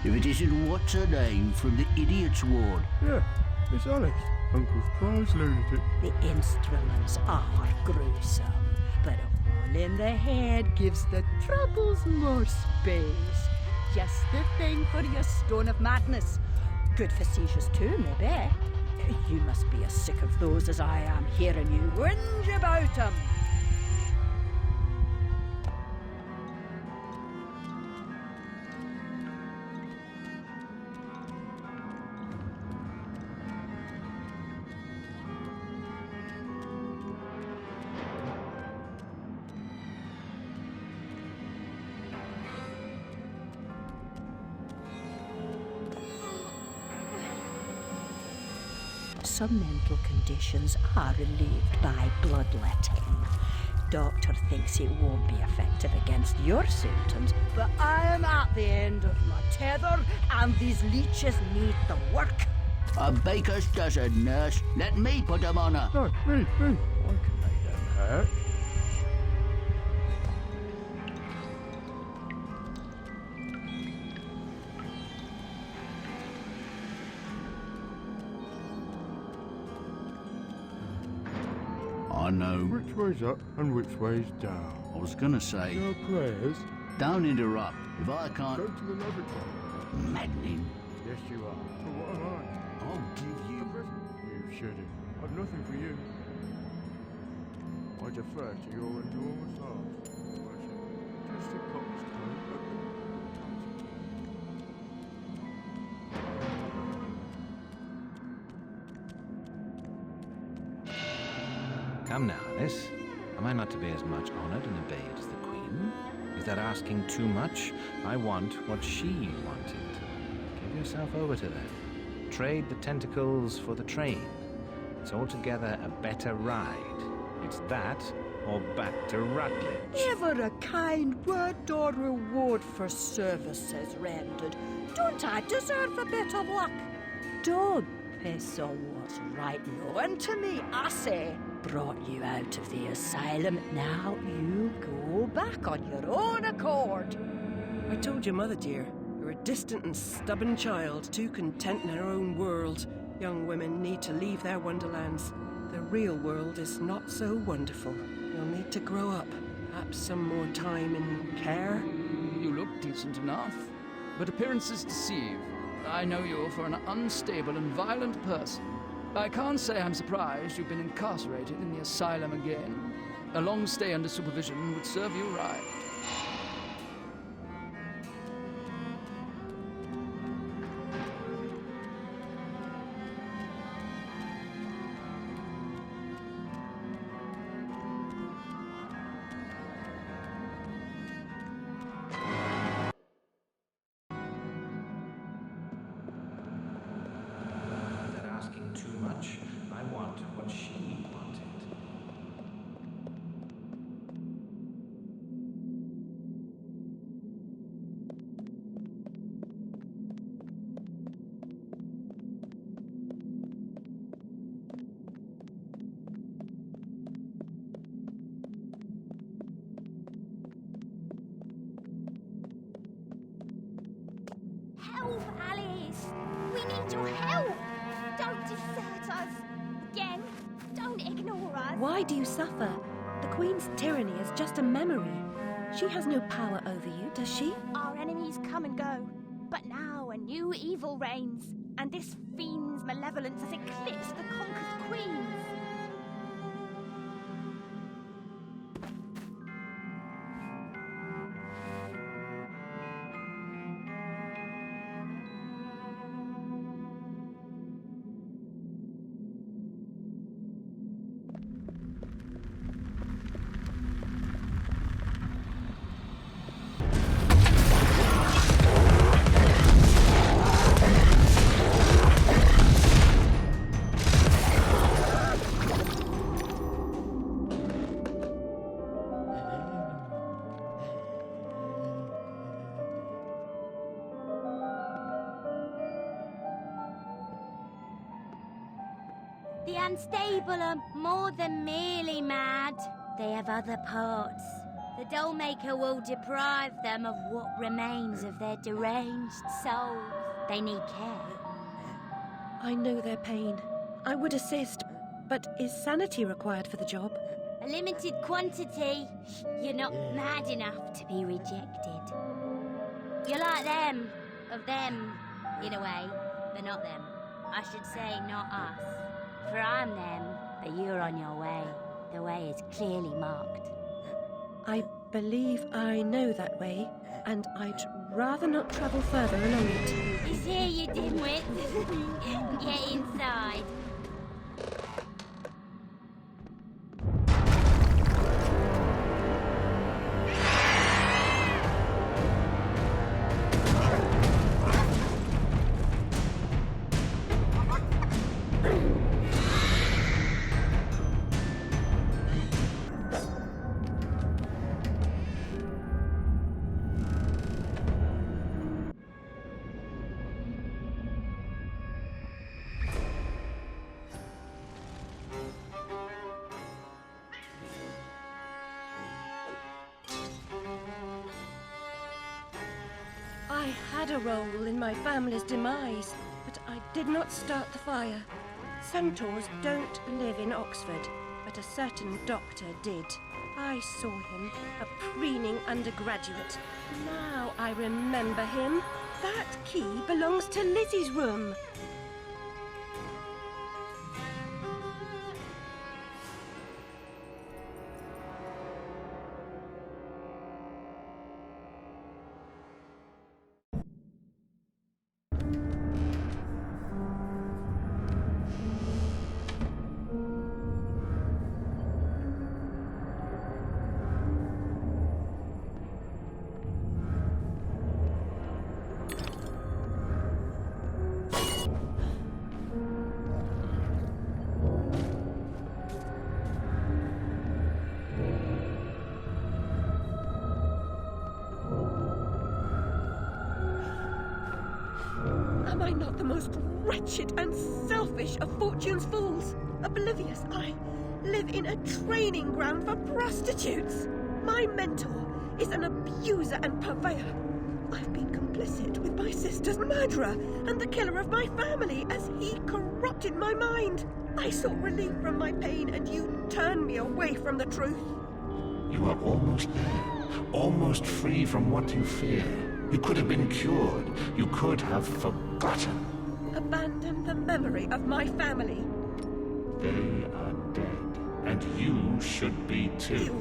If it isn't what's her name from the Idiot's Ward. Yeah, it's Alice, Uncle's prize lunatic. The instruments are gruesome, but a hole in the head gives the troubles more space. Just the thing for your stone of madness. Good for seizures too, maybe. You must be as sick of those as I am hearing you whinge about 'em. Some mental conditions are relieved by bloodletting. Doctor thinks it won't be effective against your symptoms, but I am at the end of my tether, and these leeches need the work. A baker's dozen, nurse. Let me put them on her. No, me. I can make them hurt. I know. Which way's up and which way's down? I was gonna say. Your prayers? Don't interrupt. If I can't. Go to the lavatory. Maddening. Yes, you are. But what am I? I'll give you. A present. You shouldn't. I've nothing for you. I defer to your enormous heart. Just a cock's comb. Come now, Alice. Am I not to be as much honoured and obeyed as the Queen? Is that asking too much? I want what she wanted. Give yourself over to that. Trade the tentacles for the train. It's altogether a better ride. It's that or back to Rutledge. Never a kind word or reward for services rendered. Don't I deserve a bit of luck? Don't piss on what's right known to me, I say. Brought you out of the asylum, now you go back on your own accord. I told your mother, dear, you're a distant and stubborn child, too content in her own world. Young women need to leave their wonderlands. The real world is not so wonderful. You'll need to grow up. Perhaps some more time in care. You look decent enough, but appearances deceive. I know you for an unstable and violent person. I can't say I'm surprised you've been incarcerated in the asylum again. A long stay under supervision would serve you right. They're asking too much. I want what she wanted. Help, Alice! We need your help! Don't desert us! Again, don't ignore us! Why do you suffer? The Queen's tyranny is just a memory. She has no power over you, does she? Our enemies come and go, but now a new evil reigns, and this fiend's malevolence has eclipsed the conquered queens. The unstable are more than merely mad. They have other parts. The Dollmaker will deprive them of what remains of their deranged souls. They need care. I know their pain. I would assist, but is sanity required for the job? A limited quantity. You're not mad enough to be rejected. You're like them. Of them, in a way, but not them. I should say not us. For I'm them, but you're on your way. The way is clearly marked. I believe I know that way, and I'd rather not travel further along it. Is here, you dimwit? Get inside. I had a role in my family's demise, but I did not start the fire. Centaurs don't live in Oxford, but a certain doctor did. I saw him, a preening undergraduate. Now I remember him. That key belongs to Lizzie's room. Am I not the most wretched and selfish of fortune's fools? Oblivious, I live in a training ground for prostitutes. My mentor is an abuser and purveyor. I've been complicit with my sister's murderer and the killer of my family as he corrupted my mind. I sought relief from my pain and you turned me away from the truth. You are almost there, almost free from what you fear. You could have been cured. You could have forgotten. Abandon the memory of my family. They are dead. And you should be too. You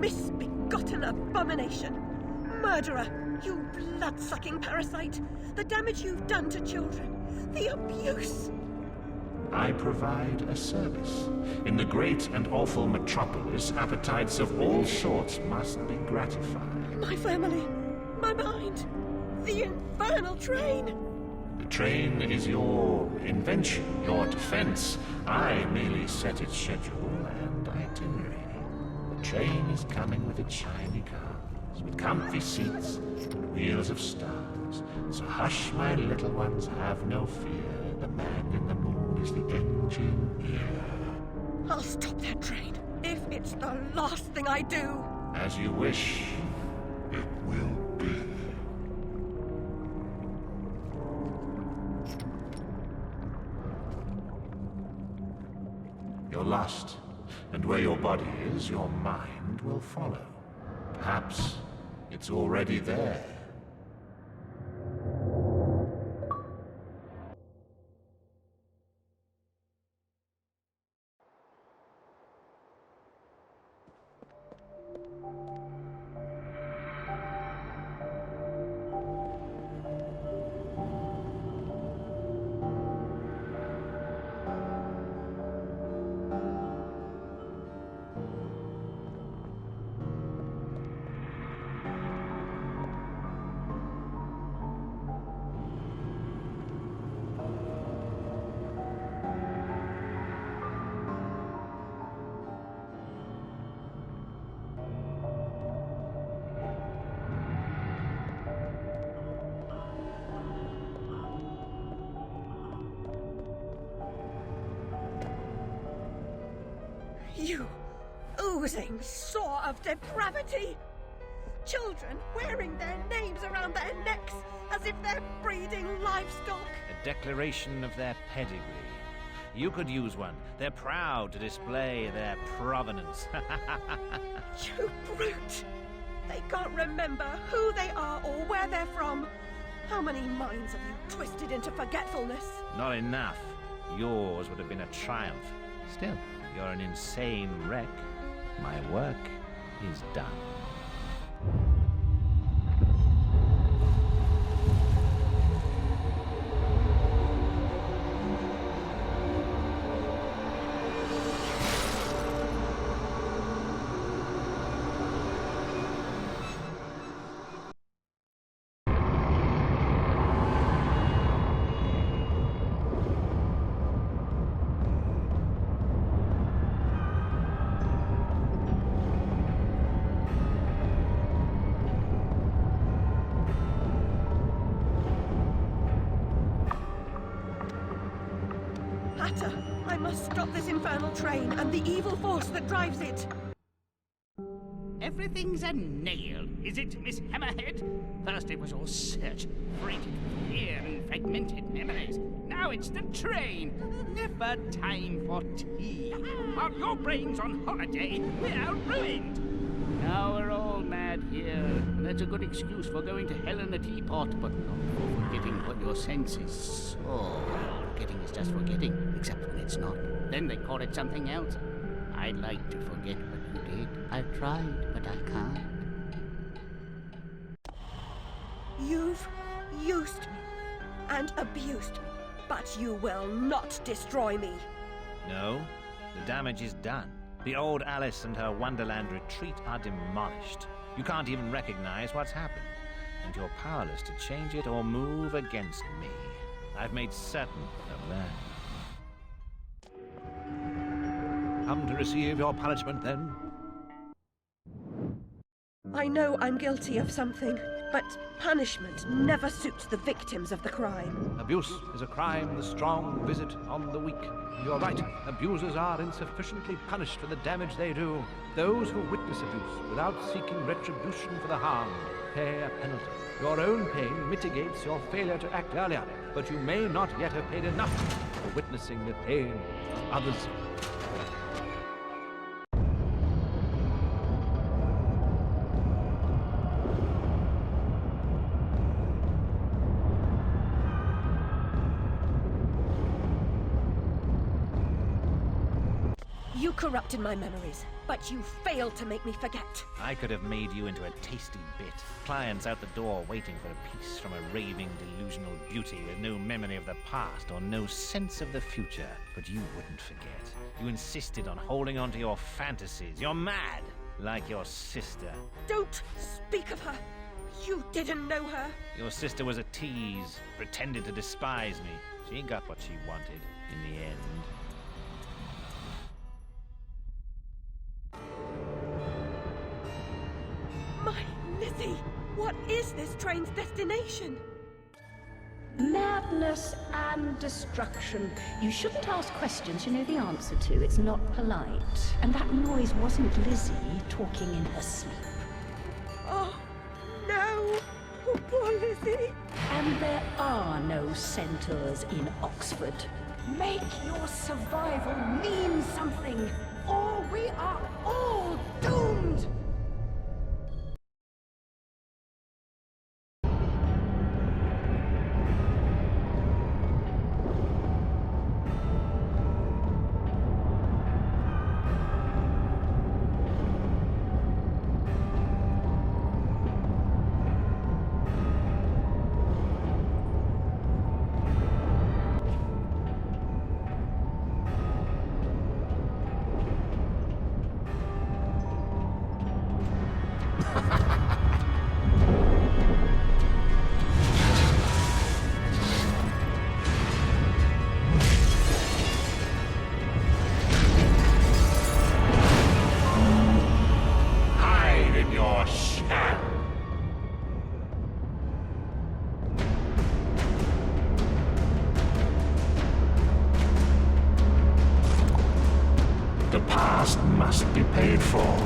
misbegotten abomination! Murderer! You blood-sucking parasite! The damage you've done to children! The abuse! I provide a service. In the great and awful metropolis, appetites of all sorts must be gratified. My family! My mind! The infernal train! The train is your invention, your defense. I merely set its schedule and itinerary. The train is coming with its shiny cars, with comfy seats and wheels of stars. So hush, my little ones, have no fear. The man in the moon is the engineer. I'll stop that train, if it's the last thing I do! As you wish, it will be. You're lost, and where your body is, your mind will follow. Perhaps it's already there. You oozing sore of depravity! Children wearing their names around their necks as if they're breeding livestock! A declaration of their pedigree. You could use one. They're proud to display their provenance. You brute! They can't remember who they are or where they're from. How many minds have you twisted into forgetfulness? Not enough. Yours would have been a triumph. Still, you're an insane wreck. My work is done. I must stop this infernal train and the evil force that drives it. Everything's a nail, is it, Miss Hammerhead? First it was all search, freighted with fear and fragmented memories. Now it's the train. Never time for tea. While your brain's on holiday, we're ruined. Now we're all mad here, and that's a good excuse for going to hell in a teapot, but not for forgetting what your senses saw. Forgetting is just forgetting, except when it's not. Then they call it something else. I'd like to forget what you did. I've tried, but I can't. You've used me and abused me, but you will not destroy me. No, the damage is done. The old Alice and her Wonderland retreat are demolished. You can't even recognize what's happened, and you're powerless to change it or move against me. I've made certain of that. Come to receive your punishment, then? I know I'm guilty of something, but punishment never suits the victims of the crime. Abuse is a crime the strong visit on the weak. You're right, abusers are insufficiently punished for the damage they do. Those who witness abuse without seeking retribution for the harm pay a penalty. Your own pain mitigates your failure to act earlier, but you may not yet have paid enough for witnessing the pain of others. You You corrupted my memories, but you failed to make me forget. I could have made you into a tasty bit. Clients out the door waiting for a piece from a raving, delusional beauty with no memory of the past or no sense of the future. But you wouldn't forget. You insisted on holding on to your fantasies. You're mad, like your sister. Don't speak of her. You didn't know her. Your sister was a tease, pretended to despise me. She got what she wanted in the end. My Lizzie, what is this train's destination? Madness and destruction. You shouldn't ask questions you know the answer to. It's not polite. And that noise wasn't Lizzie talking in her sleep. Oh, no. Oh, poor Lizzie. And there are no centaurs in Oxford. Make your survival mean something, or we are all doomed! The past must be paid for.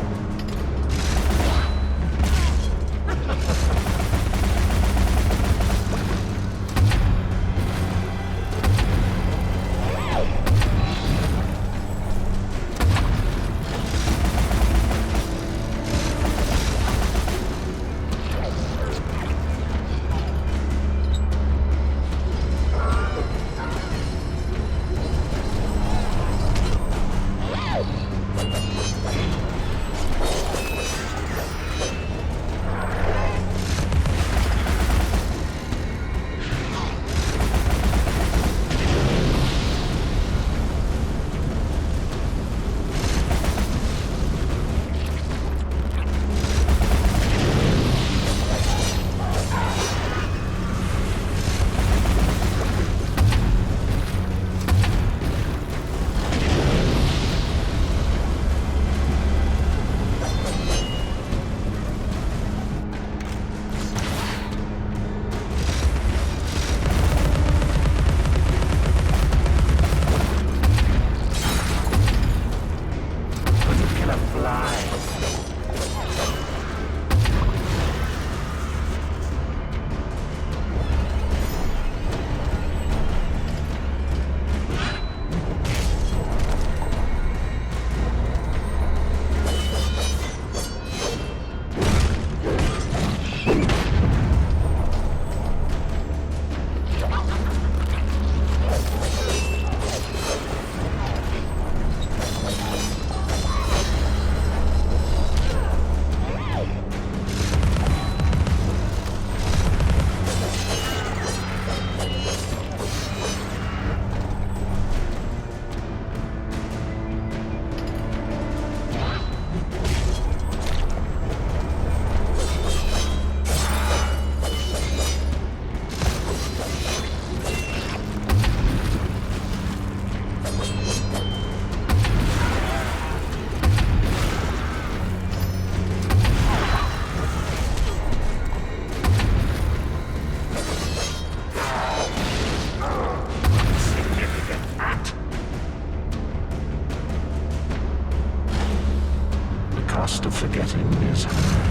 Of forgetting is high.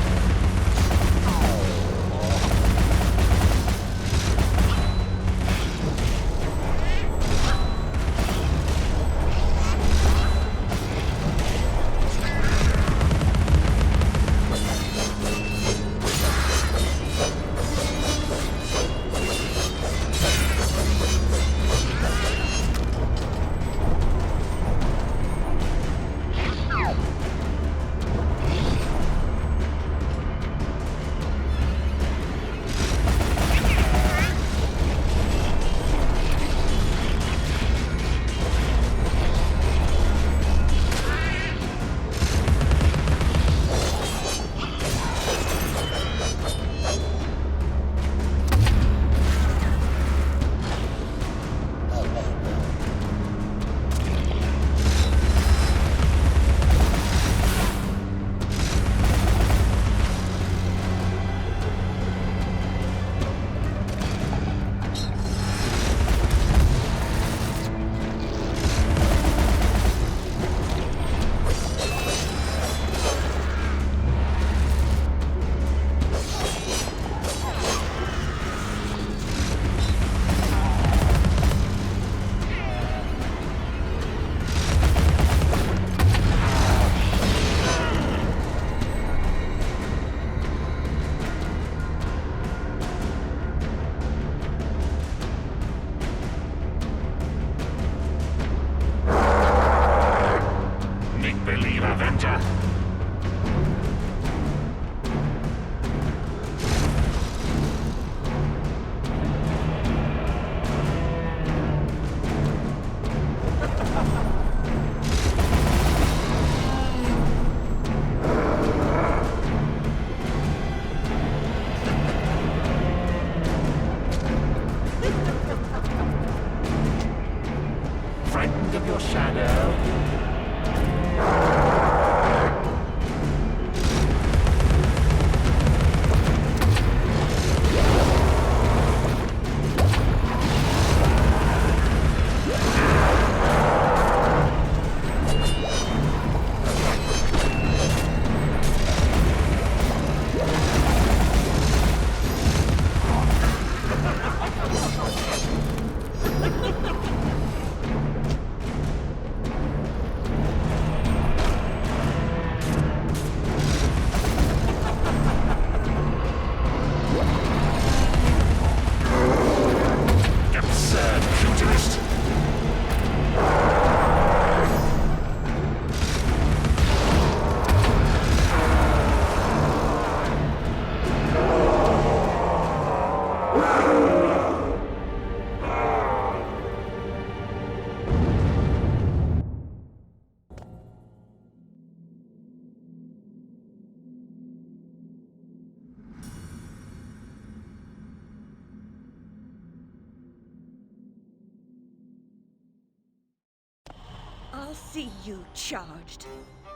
see you charged.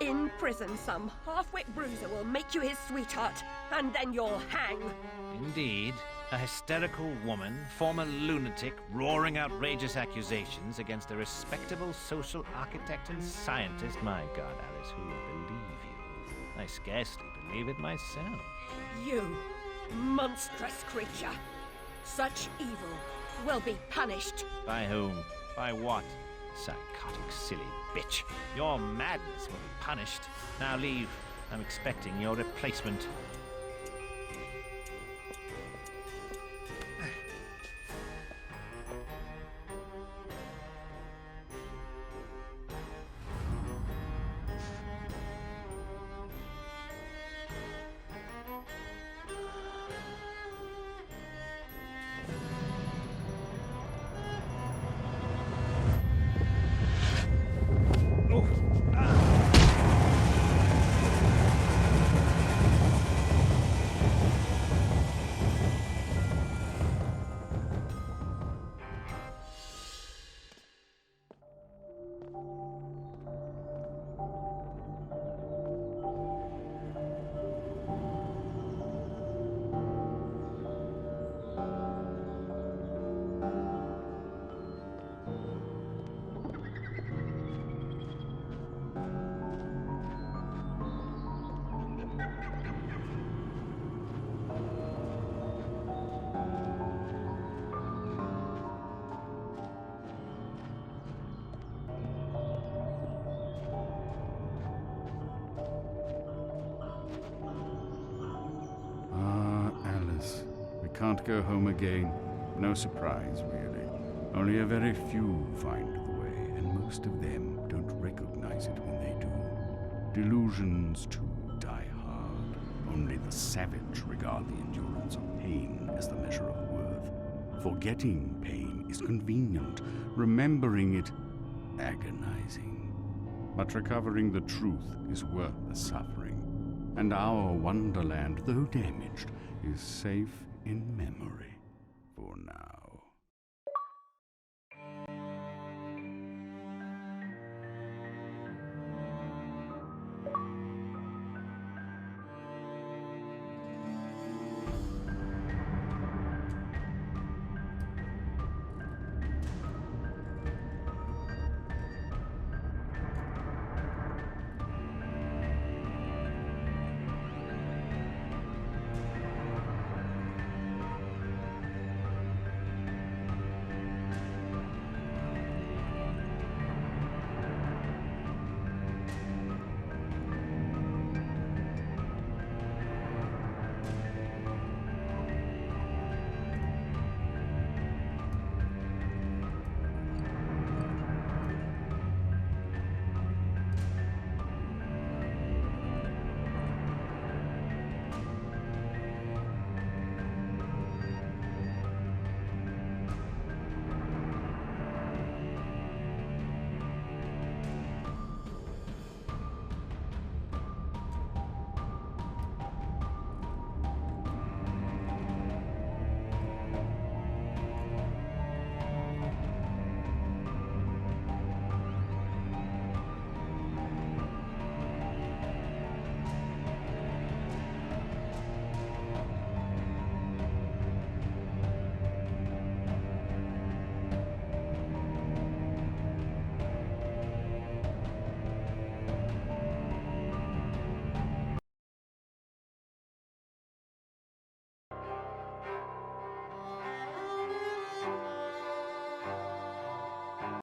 In prison, some half-wit bruiser will make you his sweetheart, and then you'll hang. Indeed. A hysterical woman, former lunatic, roaring outrageous accusations against a respectable social architect and scientist. My God, Alice, who will believe you? I scarcely believe it myself. You, monstrous creature. Such evil will be punished. By whom? By what? Psychotic, silly bitch. Your madness will be punished. Now leave. I'm expecting your replacement. Can't go home again. No surprise, really. Only a very few find the way, and most of them don't recognize it when they do. Delusions, too, die hard. Only the savage regard the endurance of pain as the measure of worth. Forgetting pain is convenient, remembering it agonizing. But recovering the truth is worth the suffering. And our wonderland, though damaged, is safe in memory for now.